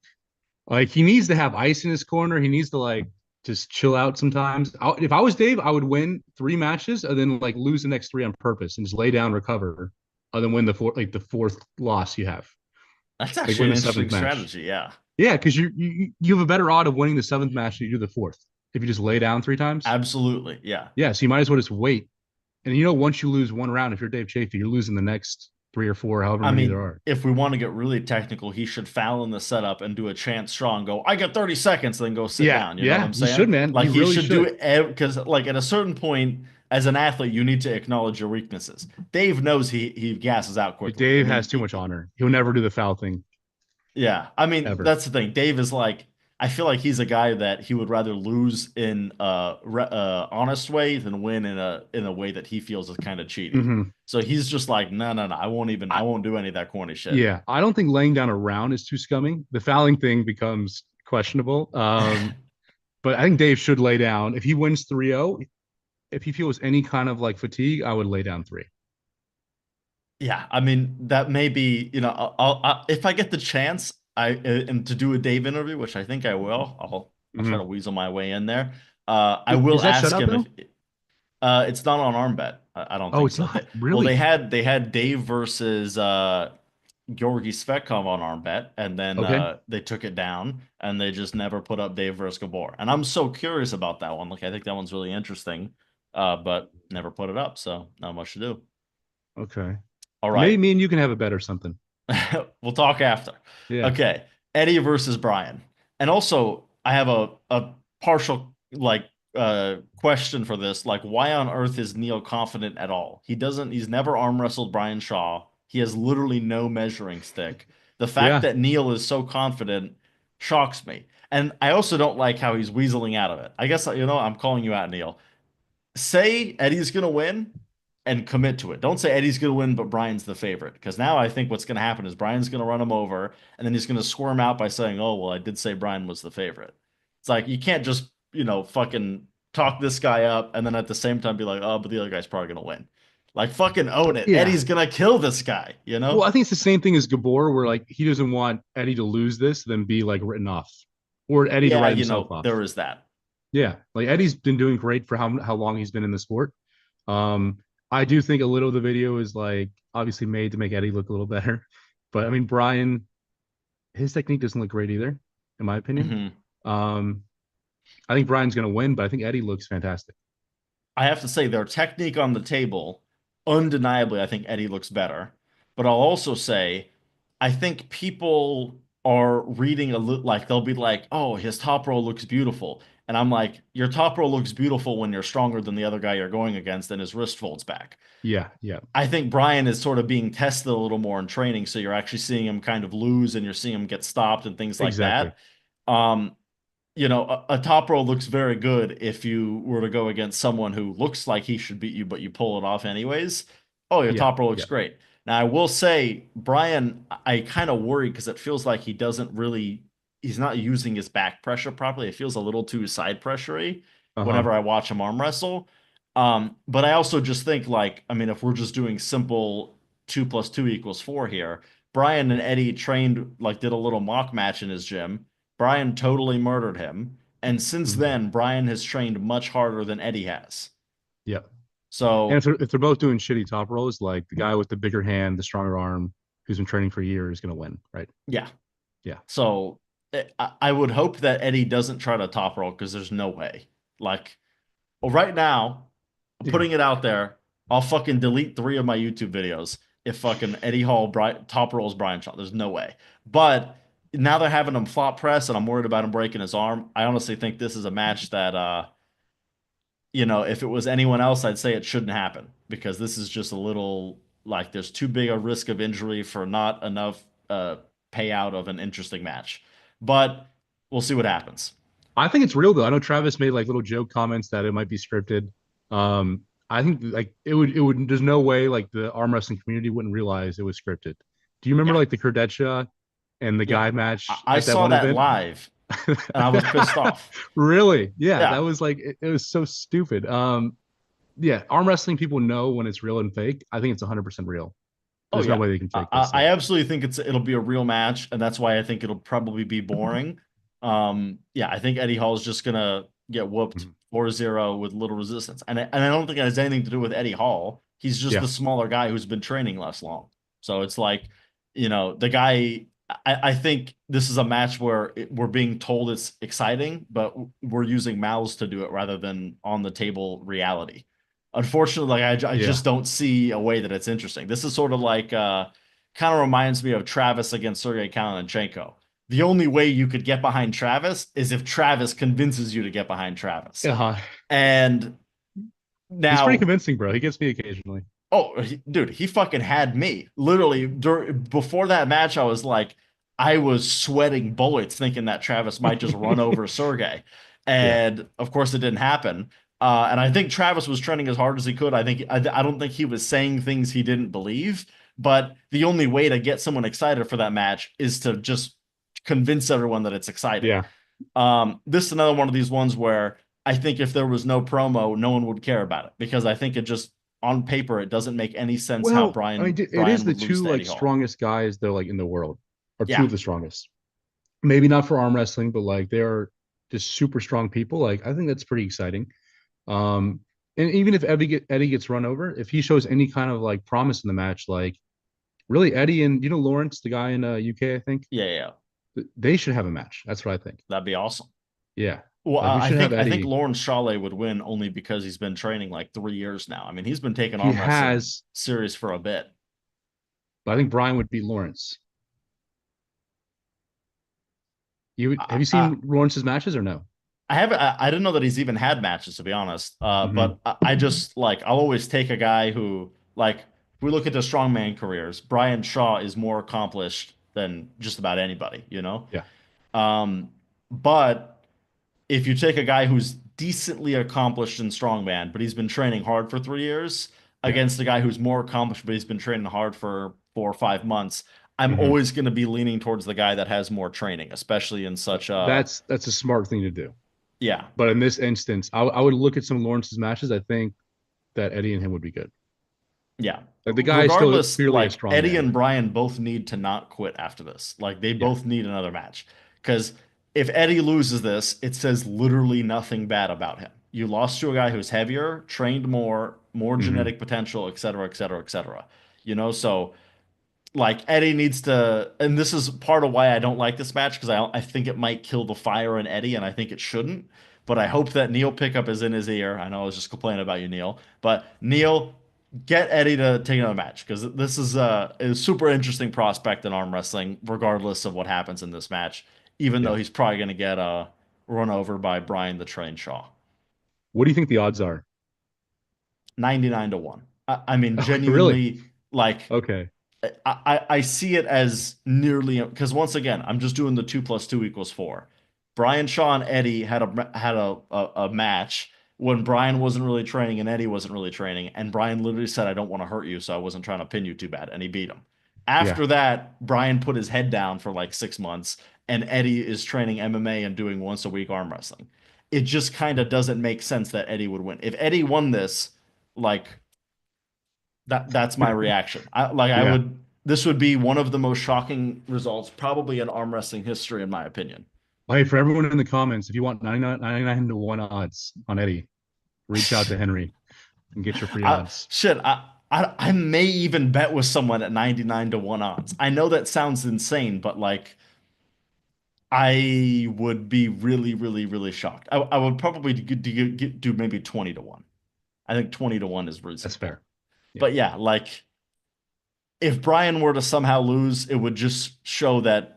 Like he needs to have ice in his corner. He needs to like just chill out sometimes. If I was Dave, I would win 3 matches and then like lose the next three on purpose and just lay down, recover, and then win the fourth loss you have. That's Like actually win an the interesting seventh match. strategy. Yeah. Yeah, because you have a better odd of winning the seventh match than you do the fourth if you just lay down 3 times. Absolutely. Yeah. Yeah, so you might as well just wait. And once you lose 1 round, if you're Dave Chafee, you're losing the next three or four, however I many there mean, are. if we want to get really technical, he should foul in the setup and do a chance straw and go, I got 30 seconds, then go sit Yeah, down. You know what yeah, I'm he saying? should, man. He Like he really should do should. it because like at a certain point, as an athlete, you need to acknowledge your weaknesses. Dave knows he gasses out quickly. I Dave has mean, too much honor. He'll never do the foul thing yeah. I mean, ever. that's the thing. Dave is like, I feel like he's a guy that he would rather lose in a honest way than win in a way that he feels is kind of cheaty. Hmm So he's just like, no, no, no, I I, won't do any of that corny shit. yeah, I don't think laying down a round is too scummy. The fouling thing becomes questionable. But I think Dave should lay down. If he wins 3-0, if he feels any kind of like fatigue, I would lay down three. Yeah, I mean that may be, if I get the chance, I and to do a Dave interview, which I think I will. I'll try to Hmm weasel my way in there. I Is will that ask shutout him if though? it's not on arm bet. I don't Oh, think it's so. not Well, they really. had they had Dave versus Georgi Svetkov on arm bet, and then Okay. they took it down, and they just never put up Dave versus Gabor. And I'm so curious about that one. Like I think that one's really interesting, but never put it up, so not much to do. Okay. All Maybe right. me and you can have a bet or something. We'll talk after. Yeah. Okay. Eddie versus Brian. And also, I have a partial like question for this. Like, why on earth is Neil confident at all? He's never arm wrestled Brian Shaw. He has literally no measuring stick. The fact Yeah. that Neil is so confident shocks me. And I also don't like how he's weaseling out of it. I guess, I'm calling you out, Neil. Say Eddie's gonna win and commit to it. Don't say Eddie's gonna win, but Brian's the favorite. Because now I think what's gonna happen is Brian's gonna run him over, and then he's gonna squirm out by saying, "Oh, well, I did say Brian was the favorite." It's like you can't just, fucking talk this guy up and then at the same time be like, "Oh, but the other guy's probably gonna win." Like fucking own it. Yeah. Eddie's gonna kill this guy, you Well, know? I think it's the same thing as Gabor, where like he doesn't want Eddie to lose this, then be like written off, or Eddie to Yeah, write himself off. there is that. Yeah, like Eddie's been doing great for how long he's been in the sport. Um, I do think a little of the video is like obviously made to make Eddie look a little better, but I mean Brian, his technique doesn't look great either, in my opinion. Mhm. Um, I think Brian's gonna win, but I think Eddie looks fantastic. I have to say their technique on the table, undeniably, I think Eddie looks better. But I'll also say, I think people are reading a little like they'll be like, "Oh, his top row looks beautiful," and I'm like, "Your top row looks beautiful when you're stronger than the other guy you're going against, and his wrist folds back." Yeah, yeah, I think Brian is sort of being tested a little more in training, so you're actually seeing him kind of lose, and you're seeing him get stopped and things like exactly. that. Um, a top row looks very good if you were to go against someone who looks like he should beat you, but you pull it off anyways. Oh, your Yeah, top row looks yeah, great. Now, I will say, Brian, I kind of worry because it feels like he's not using his back pressure properly. It feels a little too side pressury uh-huh. whenever I watch him arm wrestle. But I also just think like, I mean, if we're just doing simple 2 + 2 = 4 here, Brian and Eddie trained, like, did a little mock match in his gym. Brian totally murdered him. And since Mhm. then, Brian has trained much harder than Eddie has. Yeah. And So, if they're both doing shitty top rolls, like the guy with the bigger hand, the stronger arm, who's been training for a year is gonna win, right? yeah. Yeah. So I would hope that Eddie doesn't try to top roll because there's no way. Like, well, right now, I'm Yeah. putting it out there. I'll fucking delete 3 of my YouTube videos if fucking Eddie Hall top rolls Brian Shaw. There's no way. But now they're having him flop press, and I'm worried about him breaking his arm. I honestly think this is a match that if it was anyone else, I'd say it shouldn't happen because this is just a little like there's too big a risk of injury for not enough payout of an interesting match. But we'll see what happens. I think it's real though. I know Travis made like little joke comments that it might be scripted. I think like it would there's no way like the arm wrestling community wouldn't realize it was scripted. Do you remember Yeah, like the Kurdetsha and the yeah. guy I, match I at that saw one that event? live. and I was pissed off. Really? Yeah, that Yeah. was like it was so stupid. Yeah, arm wrestling people know when it's real and fake. I think it's 100% real. Oh There's no yeah. way they can fake this. I So absolutely think it'll be a real match, and that's why I think it'll probably be boring. Yeah, I think Eddie Hall is just gonna get whooped mhm. 4-0 with little resistance. And I don't think it has anything to do with Eddie Hall. He's just Yeah, the smaller guy who's been training less long. So it's like, the guy I think this is a match where we're being told it's exciting, but we're using mouths to do it rather than on the table reality. Unfortunately, like I yeah. just don't see a way that it's interesting. This is sort of like kind of reminds me of Travis against Sergey Kalinichenko. The only way you could get behind Travis is if Travis convinces you to get behind Travis. Uh, And he's pretty now, convincing, bro. He gets me occasionally. oh, dude, he fucking had me. Literally, before that match, I was like, I was sweating bullets thinking that Travis might just run over Sergey. Yeah, And of course, it didn't happen. And I think Travis was training as hard as he could. I don't think he was saying things he didn't believe. But the only way to get someone excited for that match is to just convince everyone that it's exciting. yeah. This is another one of these ones where I think if there was no promo, no one would care about it because I think it just on paper it doesn't make any sense how Well, I mean, Brian it is Brian the would lose two to like Eddie Hall. strongest guys they're like in the world, or two Yeah, of the strongest. Maybe not for arm wrestling, but like they are just super strong people. Like I think that's pretty exciting. Um, and even if Eddie gets run over, if he shows any kind of like promise in the match, like really Eddie and Lawrence, the guy in UK, I think yeah, yeah. they should have a match. That's what I think. That'd be awesome. Yeah, Well, like we I should have think I think Eddie. Lawrence Shaw would win only because he's been training like 3 years now. I mean, he's been taking He arm wrestling has, serious for a bit. but I think Brian would beat Lawrence. Have you I, seen Lawrence's matches or no? I haven't. I didn't know that he's even had matches, to be honest. Hmm. But I just like I'll always take a guy who like if we look at the strongman careers, Brian Shaw is more accomplished than just about anybody, you know. Yeah. Um, but if you take a guy who's decently accomplished in strongman, but he's been training hard for 3 years, Yeah. against a guy who's more accomplished, but he's been training hard for 4 or 5 months, I'm Hmm. always going to be leaning towards the guy that has more training, especially in such a That's a smart thing to do. yeah. But in this instance, I would look at some of Lawrence's matches. I think that Eddie and him would be good. Yeah. Like the guy is still Regardless, clearly a like strong Eddie man. and Brian both need to not quit after this. Like they Yeah. both need another match. Because if Eddie loses this, it says literally nothing bad about him. You lost to a guy who's heavier, trained more Hmm. genetic potential, et cetera, et cetera, et cetera. So like Eddie needs to, and this is part of why I don't like this match because I think it might kill the fire in Eddie, and I think it shouldn't. But I hope that Neil pickup is in his ear. I know I was just complaining about you, Neil, but Neil, get Eddie to take another match because this is a super interesting prospect in arm wrestling, regardless of what happens in this match. Even though Yeah. he's probably going to get run over by Brian the Train Shaw, What do you think the odds are? 99-1. I mean, Oh, really? genuinely, like Okay. I see it as nearly because once again, I'm just doing the 2 + 2 = 4. Brian Shaw and Eddie had a match when Brian wasn't really training and Eddie wasn't really training, and Brian literally said, "I don't want to hurt you, so I wasn't trying to pin you too bad," and he beat him. Yeah. After that, Brian put his head down for like 6 months, and Eddie is training MMA and doing once a week arm wrestling. It just kind of doesn't make sense that Eddie would win. If Eddie won this, like that's my reaction. I Yeah. would this would be one of the most shocking results probably in arm wrestling history in my opinion. Hey, for everyone in the comments, if you want 99 to 1 odds on Eddie, reach out to Henry and get your free odds. Shit, I may even bet with someone at 99-1 odds. I know that sounds insane, but like I would be really, really, really shocked. I would probably do maybe 20-1. I think 20-1 is That's reasonable. fair. Yeah. But yeah, like if Brian were to somehow lose, it would just show that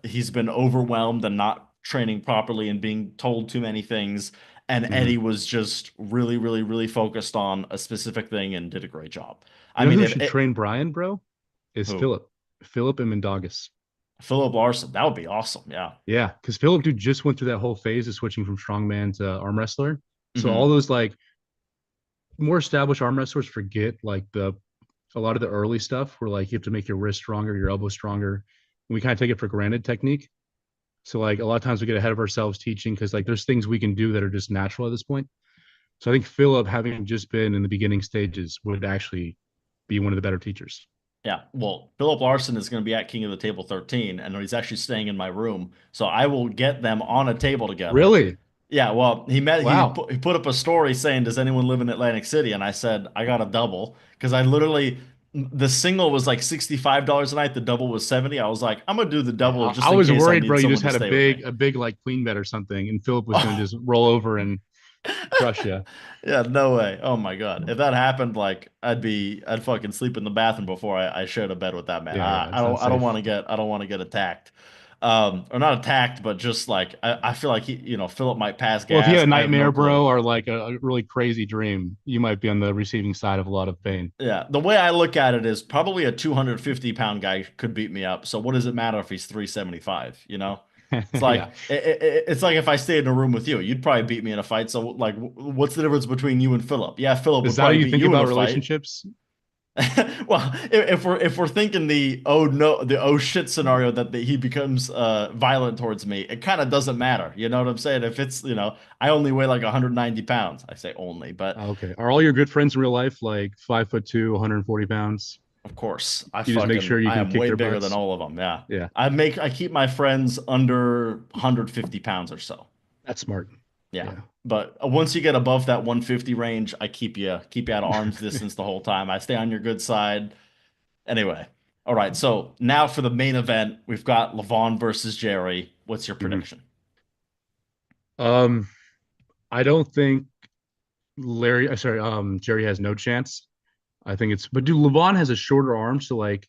he's been overwhelmed and not training properly and being told too many things. And Hmm. Eddie was just really, really, really focused on a specific thing and did a great job. I You know mean, who if should it, train Brian, bro? Is who Philip. Philip and Mendagas. Philip Larson, that would be awesome. Yeah. Yeah, because Philip dude just went through that whole phase of switching from strongman to arm wrestler. So all Hmm. those like more established arm wrestlers forget like the a lot of the early stuff where like you have to make your wrist stronger, your elbow stronger. We kind of take it for granted technique. So like a lot of times we get ahead of ourselves teaching because like there's things we can do that are just natural at this point. So I think Philip, having just been in the beginning stages, would actually be one of the better teachers. Yeah, well, Philip Larson is going to be at King of the Table 13, and he's actually staying in my room. So I will get them on a table together. Really? Yeah, well, Wow. he put up a story saying, "Does anyone live in Atlantic City?" And I said, "I got a double," because I literally the single was like $65 a night, the double was 70. I was like, I'm gonna do the Yeah, double I just in was case I worried, bro. need You someone just to had stay with me. a big like queen bet or something, and Philip was going to just roll over and crush you. Yeah, no way. Oh my God. If that happened, like I'd fucking sleep in the bathroom before I shared a bed with that man. Yeah, yeah, it's not I don't safe. I don't want to get attacked. Or not attacked, but just like I feel like Philip might pass Well, if you had gas. a I have no nightmare, clue. bro, or like a really crazy dream, you might be on the receiving side of a lot of pain. Yeah, the way I look at it is probably a 250-pound guy could beat me up. So what does it matter if he's 375, you know? It's like Yeah. it's like if I stayed in a room with you, you'd probably beat me in a fight. So like what's the difference between you and Philip? Yeah, Philip Is would that how probably you beat think you in about a fight. relationships? Well, if we're thinking the oh no the oh shit scenario that he becomes violent towards me, it kind of doesn't matter. You know what I'm saying? If it's I only weigh like 190 pounds. I say only, but Okay. Are all your good friends in real life like 5'2", 140 pounds? of course You just make sure you I can am kick way their bigger than butts. all of them. Yeah, Yeah, I keep my friends under 150 pounds or so. that's smart. Yeah. Yeah. But once you get above that 150 range, I keep you out of arm's distance the whole time. I stay on your good side. Anyway, all right. So now for the main event, we've got Leavon versus Jerry. What's your Mhm. prediction? Um, I don't think Jerry has no chance. I think but dude, Leavon has a shorter arm, so like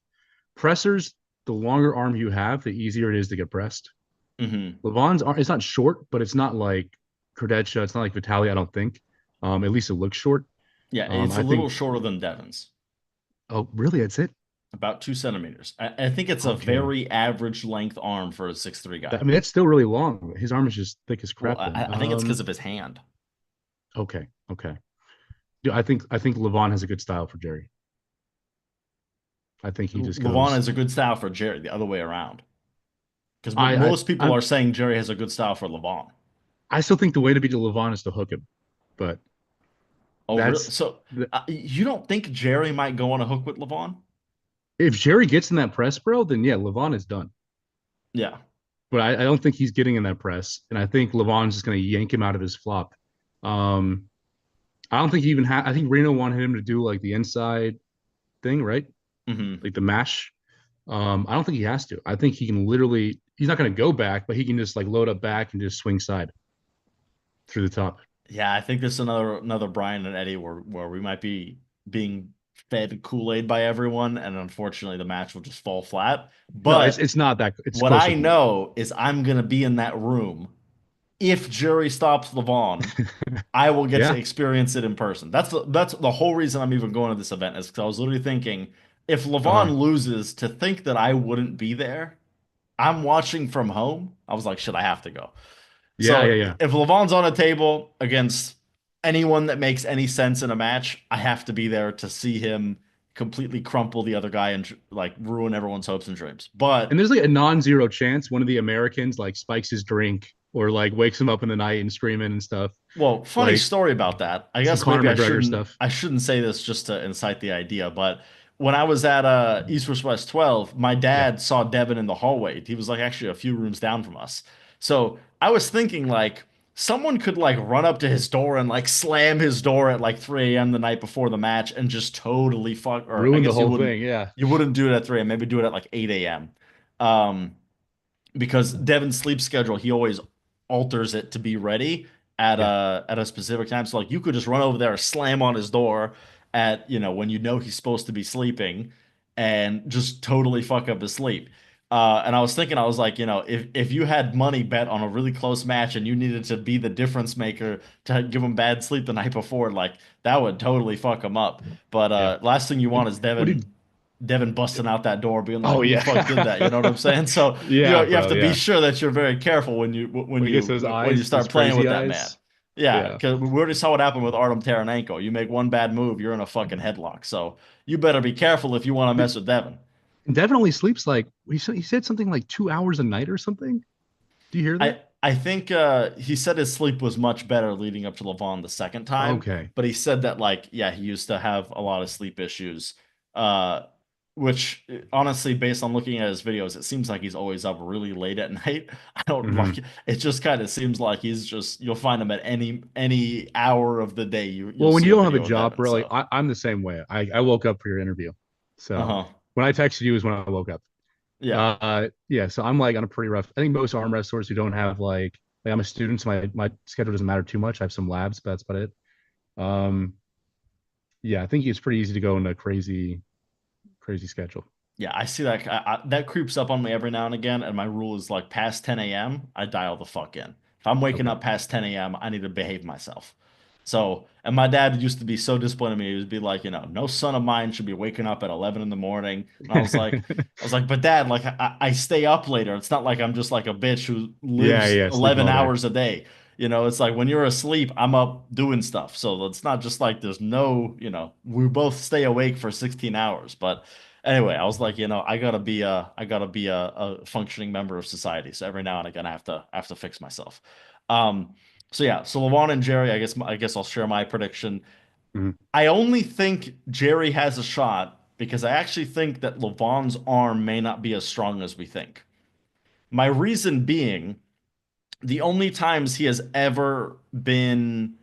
pressers, the longer arm you have, the easier it is to get pressed. Hmm. Leavon's arm, it's not short, but it's not like Kardetsha, it's not like Vitaly, I don't think. At least it looks short. Yeah, it's a I little think, shorter than Devon's, oh, really? That's it? about 2 centimeters. I think it's a Okay. very average length arm for a 6'3" guy. I mean, that's still really long. His arm is just thick as Well, crap then. I think it's because of his hand. Okay. Okay. Dude, I think Leavon has a good style for Jerry. I think he just Leavon goes. has a good style for Jerry, the other way around. Because I most people I are saying Jerry has a good style for Leavon. I still think the way to beat Leavon is to hook him, but Oh, really? that's So you don't think Jerry might go on a hook with Leavon? if Jerry gets in that press, bro, then yeah, Leavon is done. Yeah. But I don't think he's getting in that press, and I think Leavon's just going to yank him out of his flop. Um, I don't think he even I think Reno wanted him to do like the inside thing, right? Hmm. Like the mash. I don't think he has to. I think he can literally. He's not going to go back, but he can just like load up back and just swing side through the top. Yeah, I think this is another Brian and Eddie where we might be being fed Kool-Aid by everyone, and unfortunately the match will just fall flat. No, But it's not that. It's what closer I than that. know is I'm gonna be in that room. If Jerry stops Leavon, I will get to Yeah. experience it in person. That's the whole reason I'm even going to this event is because I was literally thinking if Uh, Leavon loses, to think that I wouldn't be there. I'm watching from home. I was like, shit, I have to go. yeah, yeah, So yeah. if Levon's on a table against anyone that makes any sense in a match, I have to be there to see him completely crumple the other guy and like ruin everyone's hopes and dreams. And But there's like a non-zero chance one of the Americans like spikes his drink or like wakes him up in the night and screaming and stuff. well, funny Like story about that. I some guess Conor maybe McGregor stuff. I shouldn't say this just to incite the idea, but when I was at East West West 12, my Yeah. dad saw Devin in the hallway. He was like actually a few rooms down from us. So I was thinking like someone could like run up to his door and like slam his door at like 3 a.m. the night before the match and just totally fuck, or I Ruined the guess whole thing. Yeah. you wouldn't do it at 3 a.m. Maybe do it at like 8 a.m. Um, because Devin's sleep schedule, he always alters it to be ready Yeah. at a specific time. So like you could just run over there, slam on his door at, when you know he's supposed to be sleeping and just totally fuck up his sleep. And I was thinking, I was like, if you had money bet on a really close match and you needed to be the difference maker to give him bad sleep the night before, like that would totally fuck him up. But Yeah. last thing you want is What did Devin busting out that door, being like, Oh "Who the yeah. fuck did that?" You know what I'm saying? So Yeah, you have bro. to be Yeah. sure that you're very careful When he gets those when you eyes, those start playing crazy with that man. eyes. Yeah, Yeah. because we already saw what happened with Artem Taranenko. You make one bad move, you're in a fucking headlock. So you better be careful if you want to mess with Devin. Devin only sleeps like he said something like 2 hours a night or something. Do you hear that? I think he said his sleep was much better leading up to Leavon the second time, Okay. but he said that like yeah, he used to have a lot of sleep issues. Uh which honestly, based on looking at his videos, it seems like he's always up really late at night. I don't like Hmm. it, just kind of seems like he's just you'll find him at any hour of the day you'll Well, when see you a don't have a video of job, Devin. bro, like So I'm the same way. I woke up for your interview. So uh-huh. when I texted you is when I woke up. Yeah. Yeah, so I'm like on a pretty rough. I think most arm wrestlers who don't have like I'm a student, so my schedule doesn't matter too much. I have some labs, but that's about it. Um, yeah, I think it's pretty easy to go into a crazy schedule. Yeah, I see that. That creeps up on me every now and again, and my rule is like past 10 a.m., I dial the fuck in. If I'm waking Okay. up past 10 a.m., I need to behave myself. So, and my dad used to be so disappointed in me. He would be like, no son of mine should be waking up at 11 in the morning. And I was like, but dad, like I stay up later. It's not like I'm just like a bitch who Yeah, lives yeah, sleeping 11 all day. hours a day. It's like when you're asleep, I'm up doing stuff. So it's not just like there's no, we both stay awake for 16 hours. But anyway, I was like, I gotta be a functioning member of society. So every now and again, I have to fix myself. Um, so yeah, so Leavon and Jerry, I guess I'll share my prediction. Mhm. I only think Jerry has a shot because I actually think that Leavon's arm may not be as strong as we think. My reason being, the only times he has ever been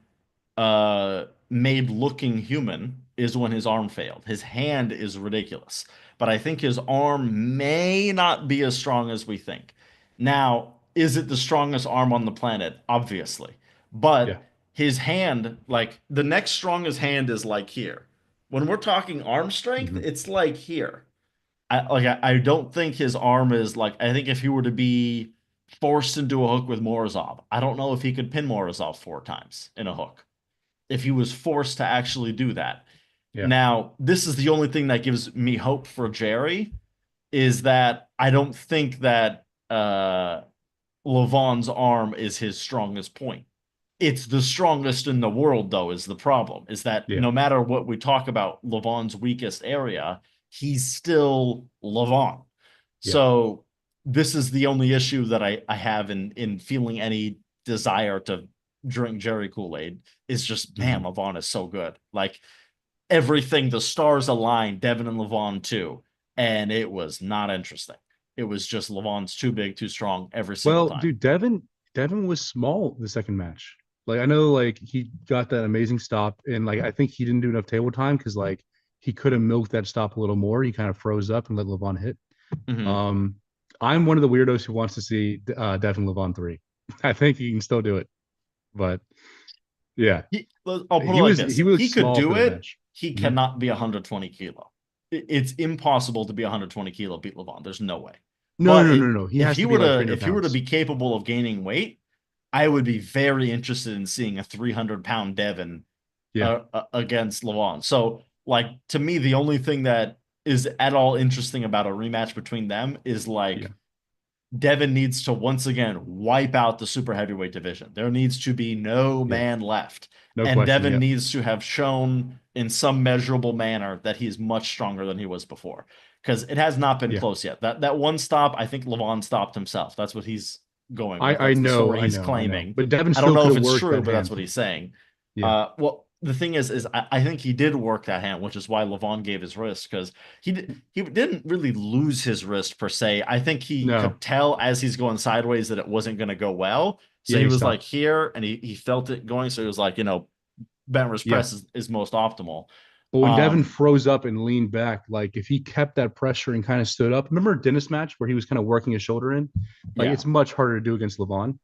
made looking human is when his arm failed. His hand is ridiculous, but I think his arm may not be as strong as we think. Now, is it the strongest arm on the planet? Obviously. Yeah. But his hand, like the next strongest hand is like here. When we're talking arm strength, Hmm. it's like here. I don't think his arm is like I think if he were to be forced into a hook with Morozov, I don't know if he could pin Morozov 4 times in a hook if he was forced to actually do that. Yeah. Now, this is the only thing that gives me hope for Jerry is that I don't think that Leavon's arm is his strongest point. It's the strongest in the world, though, is the problem. Is that Yeah. no matter what we talk about Leavon's weakest area, he's still Leavon. Yeah. So this is the only issue that I have in feeling any desire to drink Jerry Kool-Aid is just, man, Hmm. Leavon is so good. Like everything, the stars aligned, Devin and Leavon too. And it was not interesting. It was just Leavon's too big, too strong every single Well, time. dude, Devin was small the second match. Like I know like he got that amazing stop and like I think he didn't do enough table time because like he could have milked that stop a little more. He kind of froze up and let Levon hit. Mm-hmm. Um, I'm one of the weirdos who wants to see Devin Levon 3. I think he can still do it, but yeah, I'll put it like this. he was He could small for do that it. match. He Hmm. cannot be 120 kilo. It's impossible to be 120 kilo beat Leavon. There's no way. No, But no, no, no. He if has he to be were like to 300 if he were to pounds. be capable of gaining weight, I would be very interested in seeing a 300-pound Devin Yeah, against Leavon. So, like to me, the only thing that is at all interesting about a rematch between them is yeah, like Devin needs to once again wipe out the super heavyweight division. There needs to be no yeah. man left. No And question. Devin Yep. needs to have shown in some measurable manner that he's much stronger than he was before. Because it has not been Yeah. close yet. That one stop, I think Leavon stopped himself. That's what he's going with. That's the story he's I know. claiming. But Devin I don't still know could if have it's worked true, that but that's hand. what he's saying. Yeah. Well, the thing is I think he did work that hand, which is why Leavon gave his wrist because he didn't really lose his wrist per se. I think he No. could tell as he's going sideways that it wasn't going to go well. So Yeah, he he was like stopped. here and he felt it going. So he was like, bent wrist Yeah. press is most optimal. But when Devin Um, froze up and leaned back, like if he kept that pressure and kind of stood up, remember Dennis match where he was kind of working his shoulder in? Like yeah. it's much harder to do against Levon.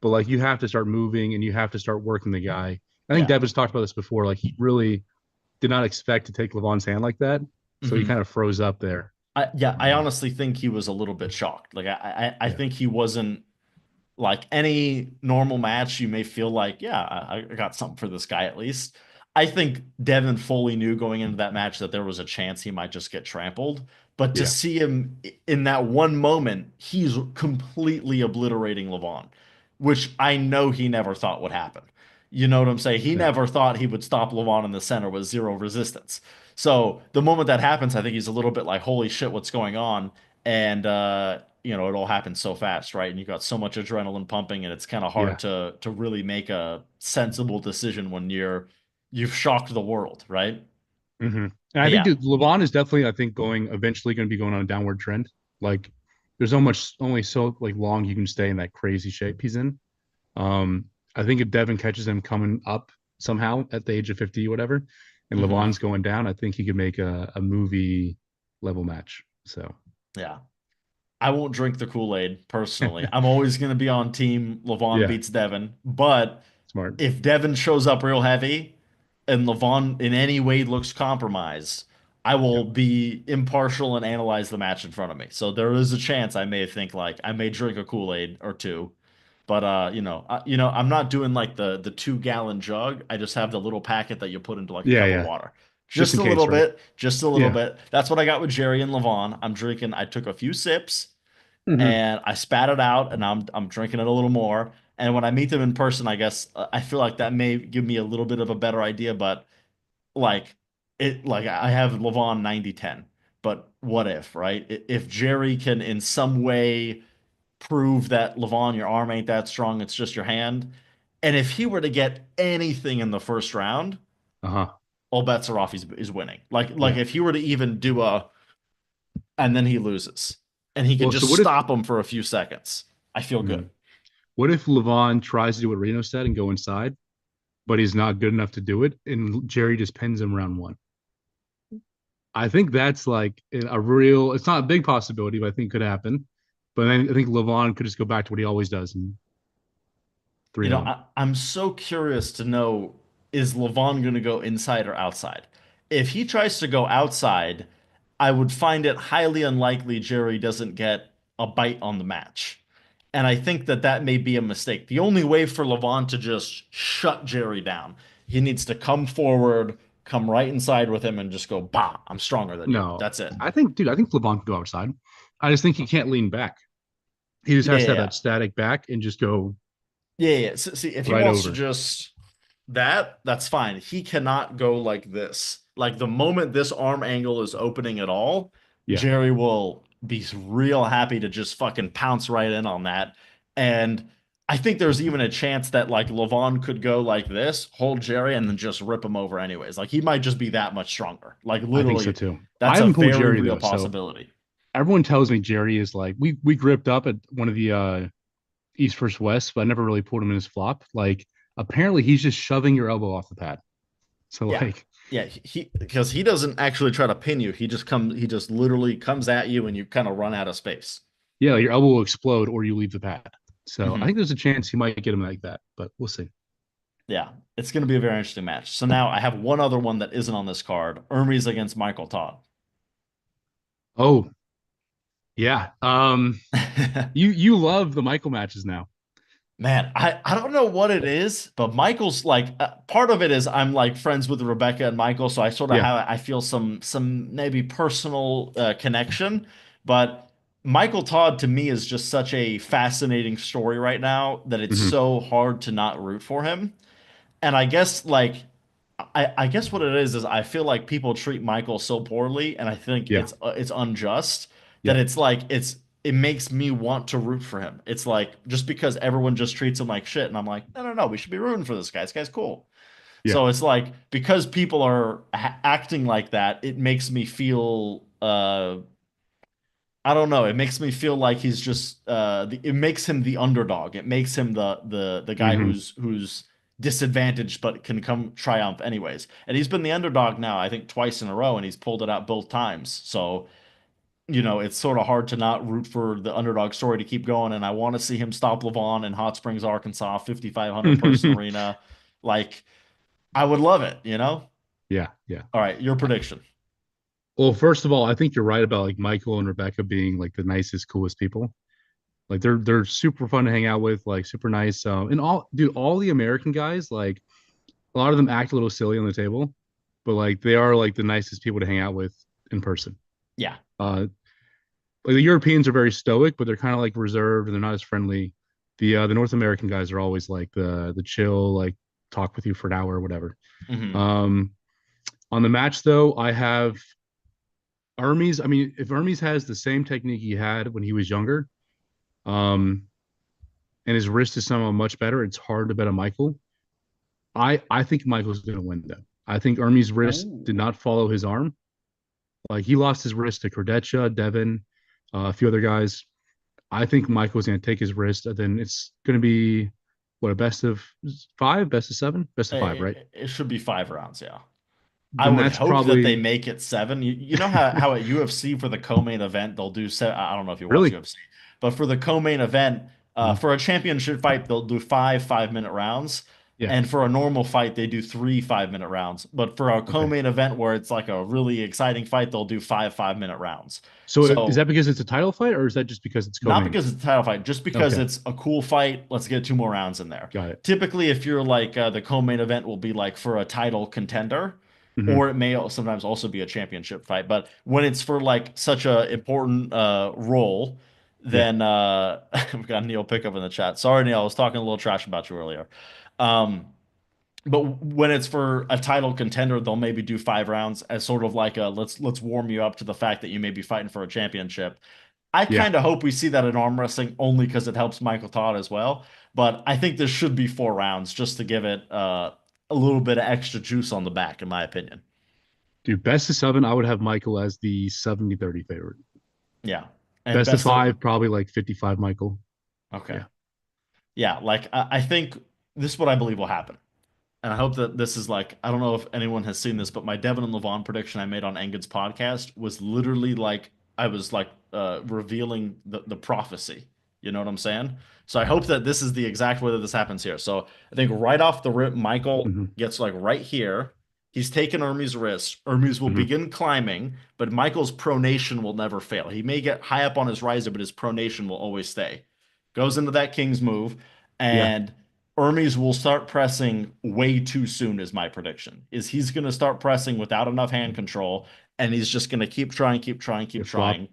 But like you have to start moving and you have to start working the guy. I think Yeah. Devin's talked about this before. Like he really did not expect to take Levon's hand like that. So he Hmm. kind of froze up there. I Um, honestly think he was a little bit shocked. Like I yeah. think he wasn't like any normal match, you may feel like, yeah, I got something for this guy at least. I think Devin fully knew going into that match that there was a chance he might just get trampled. But to Yeah. see him in that one moment, he's completely obliterating Leavon, which I know he never thought would happen. You know what I'm saying? He No. never thought he would stop Leavon in the center with zero resistance. So the moment that happens, I think he's a little bit like, holy shit, what's going on? And it all happens so fast, right? And you've got so much adrenaline pumping, and it's kind of hard Yeah. to really make a sensible decision when you've shocked the world, right? Hmm. And I But think yeah. that Leavon is definitely, I think, going eventually going to be going on a downward trend. Like, there's only so like long you can stay in that crazy shape he's in. Um, I think if Devin catches him coming up somehow at the age of 50, whatever, and Hmm. Leavon's going down, I think he could make a movie level match. So Yeah. I won't drink the Kool-Aid personally. I'm always going to be on team Leavon yeah, beats Devin. But smart. if Devin shows up real heavy and Leavon in any way looks compromised, I will Yep. be impartial and analyze the match in front of me. So there is a chance I may think like I may drink a Kool-Aid or two. But I'm not doing like the 2 gallon jug. I just have the little packet that you put into like a Yeah, cup of yeah. water. Just Just in a little case, right? bit, just a little Yeah. bit. That's what I got with Jerry and Levon. I'm drinking. I took a few sips Hmm. and I spat it out, and I'm drinking it a little more. And when I meet them in person, I guess I feel like that may give me a little bit of a better idea. But like like I have Levon 90-10. But what if, right? If Jerry can in some way prove that Levon, your arm ain't that strong, it's just your hand. And if he were to get anything in the first round, Uh-huh. all bets are off. He's winning. Like Yeah. if he were to even do a and then he loses, and he can Well, so just what if stop him for a few seconds, I feel hmm, good. what if Leavon tries to do what Reno said and go inside, but he's not good enough to do it, and Jerry just pins him round one? I think that's like a real. It's not a big possibility, but I think could happen. But then I think Leavon could just go back to what he always does and three to one. I'm so curious to know, is Levon going to go inside or outside? If he tries to go outside, I would find it highly unlikely Jerry doesn't get a bite on the match. And I think that that may be a mistake. The only way for Levon to just shut Jerry down, he needs to come forward, come right inside with him, and just go, bah, I'm stronger than you. No, That's it. I think, dude, I think Leavon can go outside. I just think he can't lean back. He just Yeah, has to yeah, have yeah. that static back and just go Yeah, yeah. See, if he right wants to over. just that's fine. He cannot go like this. Like the moment this arm angle is opening at all, Yeah, Jerry will be real happy to just fucking pounce right in on that. And I think there's even a chance that like Levon could go like this, hold Jerry, and then just rip him over anyways. Like he might just be that much stronger. Like I think so literally, too. I that's a haven't pulled very Jerry real though, so possibility. everyone tells me Jerry is like we gripped up at one of the East versus West, but I never really pulled him in his flop. Like apparently he's just shoving your elbow off the pad. So Yeah. like Yeah, he because he doesn't actually try to pin you. He just literally comes at you and you kind of run out of space. yeah, your elbow will explode or you leave the pad. So I Hmm. think there's a chance he might get him like that, but we'll see. Yeah, it's going to be a very interesting match. So now I have one other one that isn't on this card. Hermes against Michael Todd. Oh yeah. You love the Michael matches now. Man, I don't know what it is, but Michael's like part of it is I'm like friends with Rebecca and Michael, so I sort of Yeah. have I feel some maybe personal connection, but Michael Todd to me is just such a fascinating story right now that it's Hmm. so hard to not root for him. And I guess like I guess what it is I feel like people treat Michael so poorly, and I think Yeah. it's unjust that Yep. it makes me want to root for him. It's like just because everyone just treats him like shit, and I'm like, no, no, no, we should be rooting for this guy. This guy's cool. Yeah. So it's like because people are acting like that, it makes me feel I don't know. It makes me feel like he's just it makes him the underdog. It makes him the guy Hmm. who's disadvantaged but can come triumph anyways. And he's been the underdog now, I think twice in a row, and he's pulled it out both times. So, it's sort of hard to not root for the underdog story to keep going. And I want to see him stop Leavon in Hot Springs, Arkansas, 5,500 person arena. Like, I would love it? Yeah. Yeah. All right, your prediction. Well, first of all, I think you're right about like Michael and Rebecca being like the nicest, coolest people. Like they're super fun to hang out with, like super nice. And all dude, all the American guys, like a lot of them act a little silly on the table, but like they are like the nicest people to hang out with in person. Yeah. Like the Europeans are very stoic, but they're kind of like reserved and they're not as friendly. The North American guys are always like the chill, like talk with you for an hour or whatever. Hmm. Um, on the match though, I have Hermes, I mean, if Hermes has the same technique he had when he was younger, um, and his wrist is somehow much better, it's hard to bet on Michael. I think Michael's going to win though. I think Hermes' wrist did Ooh. not follow his arm. Like he lost his wrist to Kardeccia, Devin, a few other guys. I think Michael's going to take his wrist, and then it's going to be what, a best of five, best of seven, best of five, right? It should be 5 rounds, yeah. I Then would that's hope that they probably make it 7. You know how at UFC for the co-main event they'll do I don't know if you watch really. UFC, but for the co-main event, Mhm. for a championship fight they'll do 5 5-minute rounds, Yeah. and for a normal fight they do 3 5-minute rounds. But for a Okay. co-main event where it's like a really exciting fight, they'll do 5 5-minute rounds. So is So that because it's a title fight, or is that just because it's not co-main? because it's a title fight, just because Okay, it's a cool fight. Let's get 2 more rounds in there. got it. Typically, if you're like the co-main event will be like for a title contender, Hmm. or it may sometimes also be a championship fight. But when it's for like such a important role, Yeah. then we've got Neil Pickup in the chat. Sorry, Neil, I was talking a little trash about you earlier. Um, but when it's for a title contender, they'll maybe do 5 rounds as sort of like a let's warm you up to the fact that you may be fighting for a championship. I Yeah. kind of hope we see that in arm wrestling only because it helps Michael Todd as well. But I think this should be 4 rounds just to give it a little bit of extra juice on the back, in my opinion. Dude, best of seven, I would have Michael as the 70-30 favorite. Yeah. And Best of best of, five, probably like 55 Michael. okay. Yeah. Yeah. Like, I think this is what I believe will happen. And I hope that this is like, I don't know if anyone has seen this, but my Devin and Leavon prediction I made on Enged's podcast was literally like I was like revealing the prophecy. You know what I'm saying? So I hope that this is the exact way that this happens here. So I think right off the rip, Michael Hmm. gets like right here. He's taken Hermes' wrist. Hermes will Hmm. begin climbing, but Michael's pronation will never fail. He may get high up on his riser, but his pronation will always stay. Goes into that king's move, Yeah. and Hermes will start pressing way too soon, is my prediction. Is he's going to start pressing without enough hand control, and he's just going to keep trying, keep trying, keep Yeah. Flop. trying.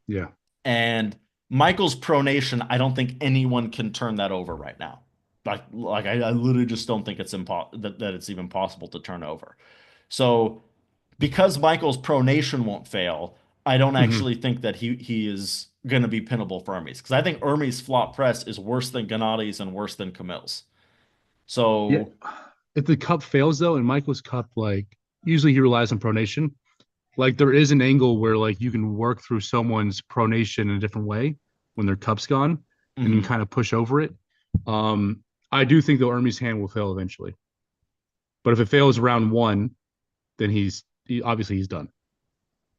Yeah. And Michael's pronation, I don't think anyone can turn that over right now. I literally just don't think that it's even possible to turn over. So because Michael's pronation won't fail, I don't Hmm. actually think that he is going to be pinnable for Hermes because I think Hermes' flop press is worse than Gennadi's and worse than Camille's. Yeah. So If the cup fails though, in Michael's cup, like usually he relies on pronation. Like there is an angle where like you can work through someone's pronation in a different way when their cup's gone, and you can mhm. kind of push over it. Um, I do think the Hermes hand will fail eventually, but if it fails round one, then obviously he's done.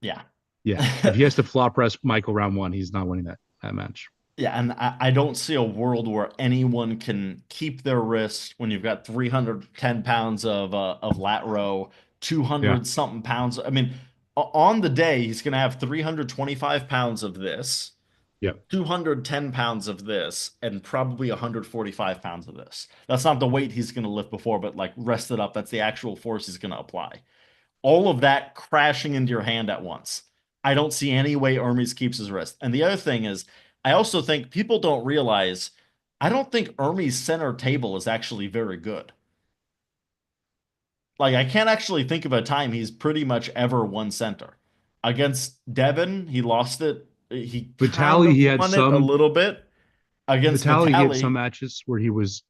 Yeah. Yeah, if he has to flop press Michael round one, he's not winning that match. Yeah, and I don't see a world where anyone can keep their wrist when you've got 310 pounds of lat row, Yeah, 200 something pounds. I mean, on the day, he's going to have 325 pounds of this, yeah, 210 pounds of this, and probably 145 pounds of this. That's not the weight he's going to lift before, but like rest it up. That's the actual force he's going to apply. All of that crashing into your hand at once. I don't see any way Hermes keeps his wrist. And the other thing is, I also think people don't realize I don't think Hermes' center table is actually very good. Like, I can't actually think of a time he's pretty much ever won center. Against Devin, he lost it. He kind Vitali, of he had won it a some. little bit. Against Vitali, he had some Vitali, matches where he was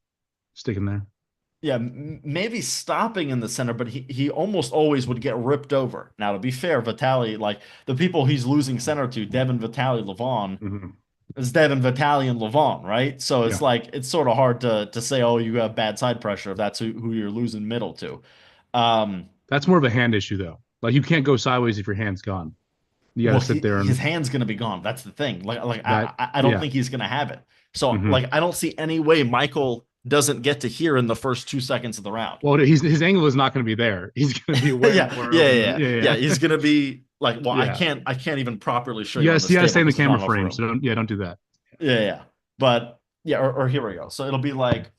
sticking there. yeah, maybe stopping in the center, but he almost always would get ripped over. Now, to be fair, Vitali, like the people he's losing center to, Devin, Vitali, Leavon, Hmm. is Devin, Vitali, and Leavon, right? So it's Yeah, like it's sort of hard to say, oh, you have bad side pressure if that's who you're losing middle to. Um, that's more of a hand issue though. Like you can't go sideways if your hand's gone. You got to well, sit there his and hand's gonna be gone. That's the thing. Like that. I don't Yeah. think he's gonna have it. So Hmm. like I don't see any way Michael doesn't get to here in the first 2 seconds of the round. Well, his angle is not going to be there. He's going to be way Yeah, more yeah, over yeah, the. yeah. Yeah, Yeah, he's gonna be like, well, yeah, yeah. I can't even properly show you on Yes, you this got to table stay in the because there's not camera enough frame. room. So don't do that. Yeah, yeah. But yeah, or here we go. So it'll be like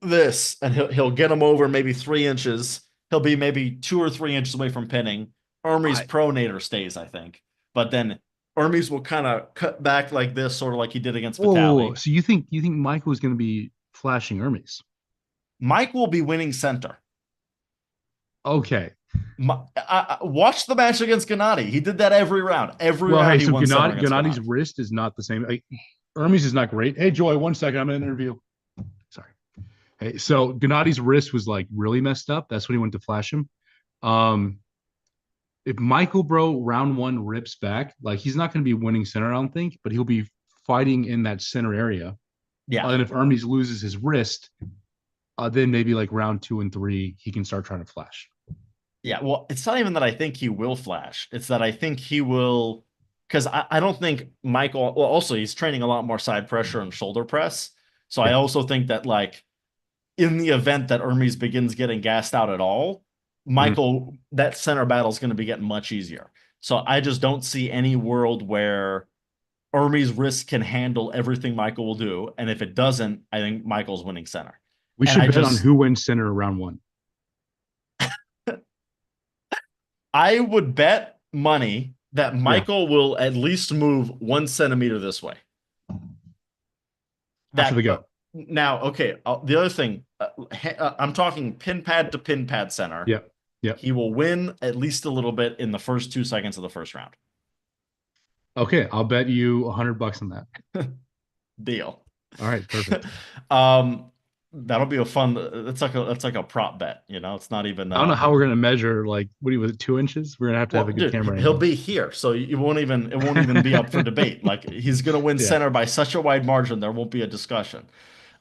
this, and he'll get him over maybe 3 inches. He'll be maybe 2 or 3 inches away from pinning. Hermes I pronator stays, I think. But then Hermes will kind of cut back like this, sort of like he did against Whoa. Vitali. So you think Michael is going to be flashing Hermes? Mike will be winning center. Okay. Watch the match against Gennady. He did that every round. Every Well, hey, round he so won center against Gennadi's Gennady. wrist is not the same. Like, Hermes is not great. Hey, Joy, 1 second. I'm in an interview. Sorry. Hey, so Gennadi's wrist was like really messed up. That's when he went to flash him. Um, if Michael Bro round one rips back, like he's not going to be winning center, I don't think, but he'll be fighting in that center area. Yeah. And if Hermes loses his wrist, then maybe like round two and three, he can start trying to flash. Yeah, well, it's not even that I think he will flash. It's that I think he will, because I don't think Michael, well, also he's training a lot more side pressure and shoulder press. So I Yeah. also think that like in the event that Hermes begins getting gassed out at all, Mhm. Michael, that center battle is going to be getting much easier. So I just don't see any world where Hermes' wrist can handle everything Michael will do. And if it doesn't, I think Michael's winning center. We And should bet on who wins center round one. I would bet money that Yeah. Michael will at least move 1 centimeter this way. After the That go. now, okay. The other thing, I'm talking pin pad to pin pad center. Yeah. Yeah. He will win at least a little bit in the first 2 seconds of the first round. Okay. I'll bet you $100 on that. Deal. All right. Perfect. um, that'll be a fun. That's like a prop bet. You know, it's not even. I don't know how we're gonna measure like what do you with 2 inches? We're gonna have a Well, good dude, camera he'll angle. be here, so you won't even it won't even be up for debate. Like he's gonna win Yeah. center by such a wide margin, there won't be a discussion.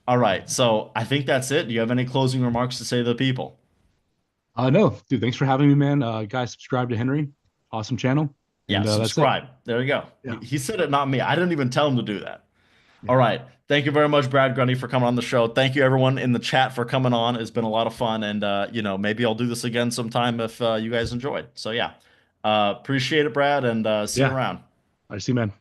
All right, so I think that's it. Do you have any closing remarks to say to the people? No, dude, thanks for having me, man. Guys, subscribe to Henry. Awesome channel. Yeah, And that's it. subscribe. There you go. Yeah. He said it, not me. I didn't even tell him to do that. All Yeah. right. Thank you very much, Brad Grundy, for coming on the show. Thank you, everyone in the chat, for coming on. It's been a lot of fun, and maybe I'll do this again sometime if you guys enjoyed. So yeah, appreciate it, Brad, and see you Yeah. around. I see, man.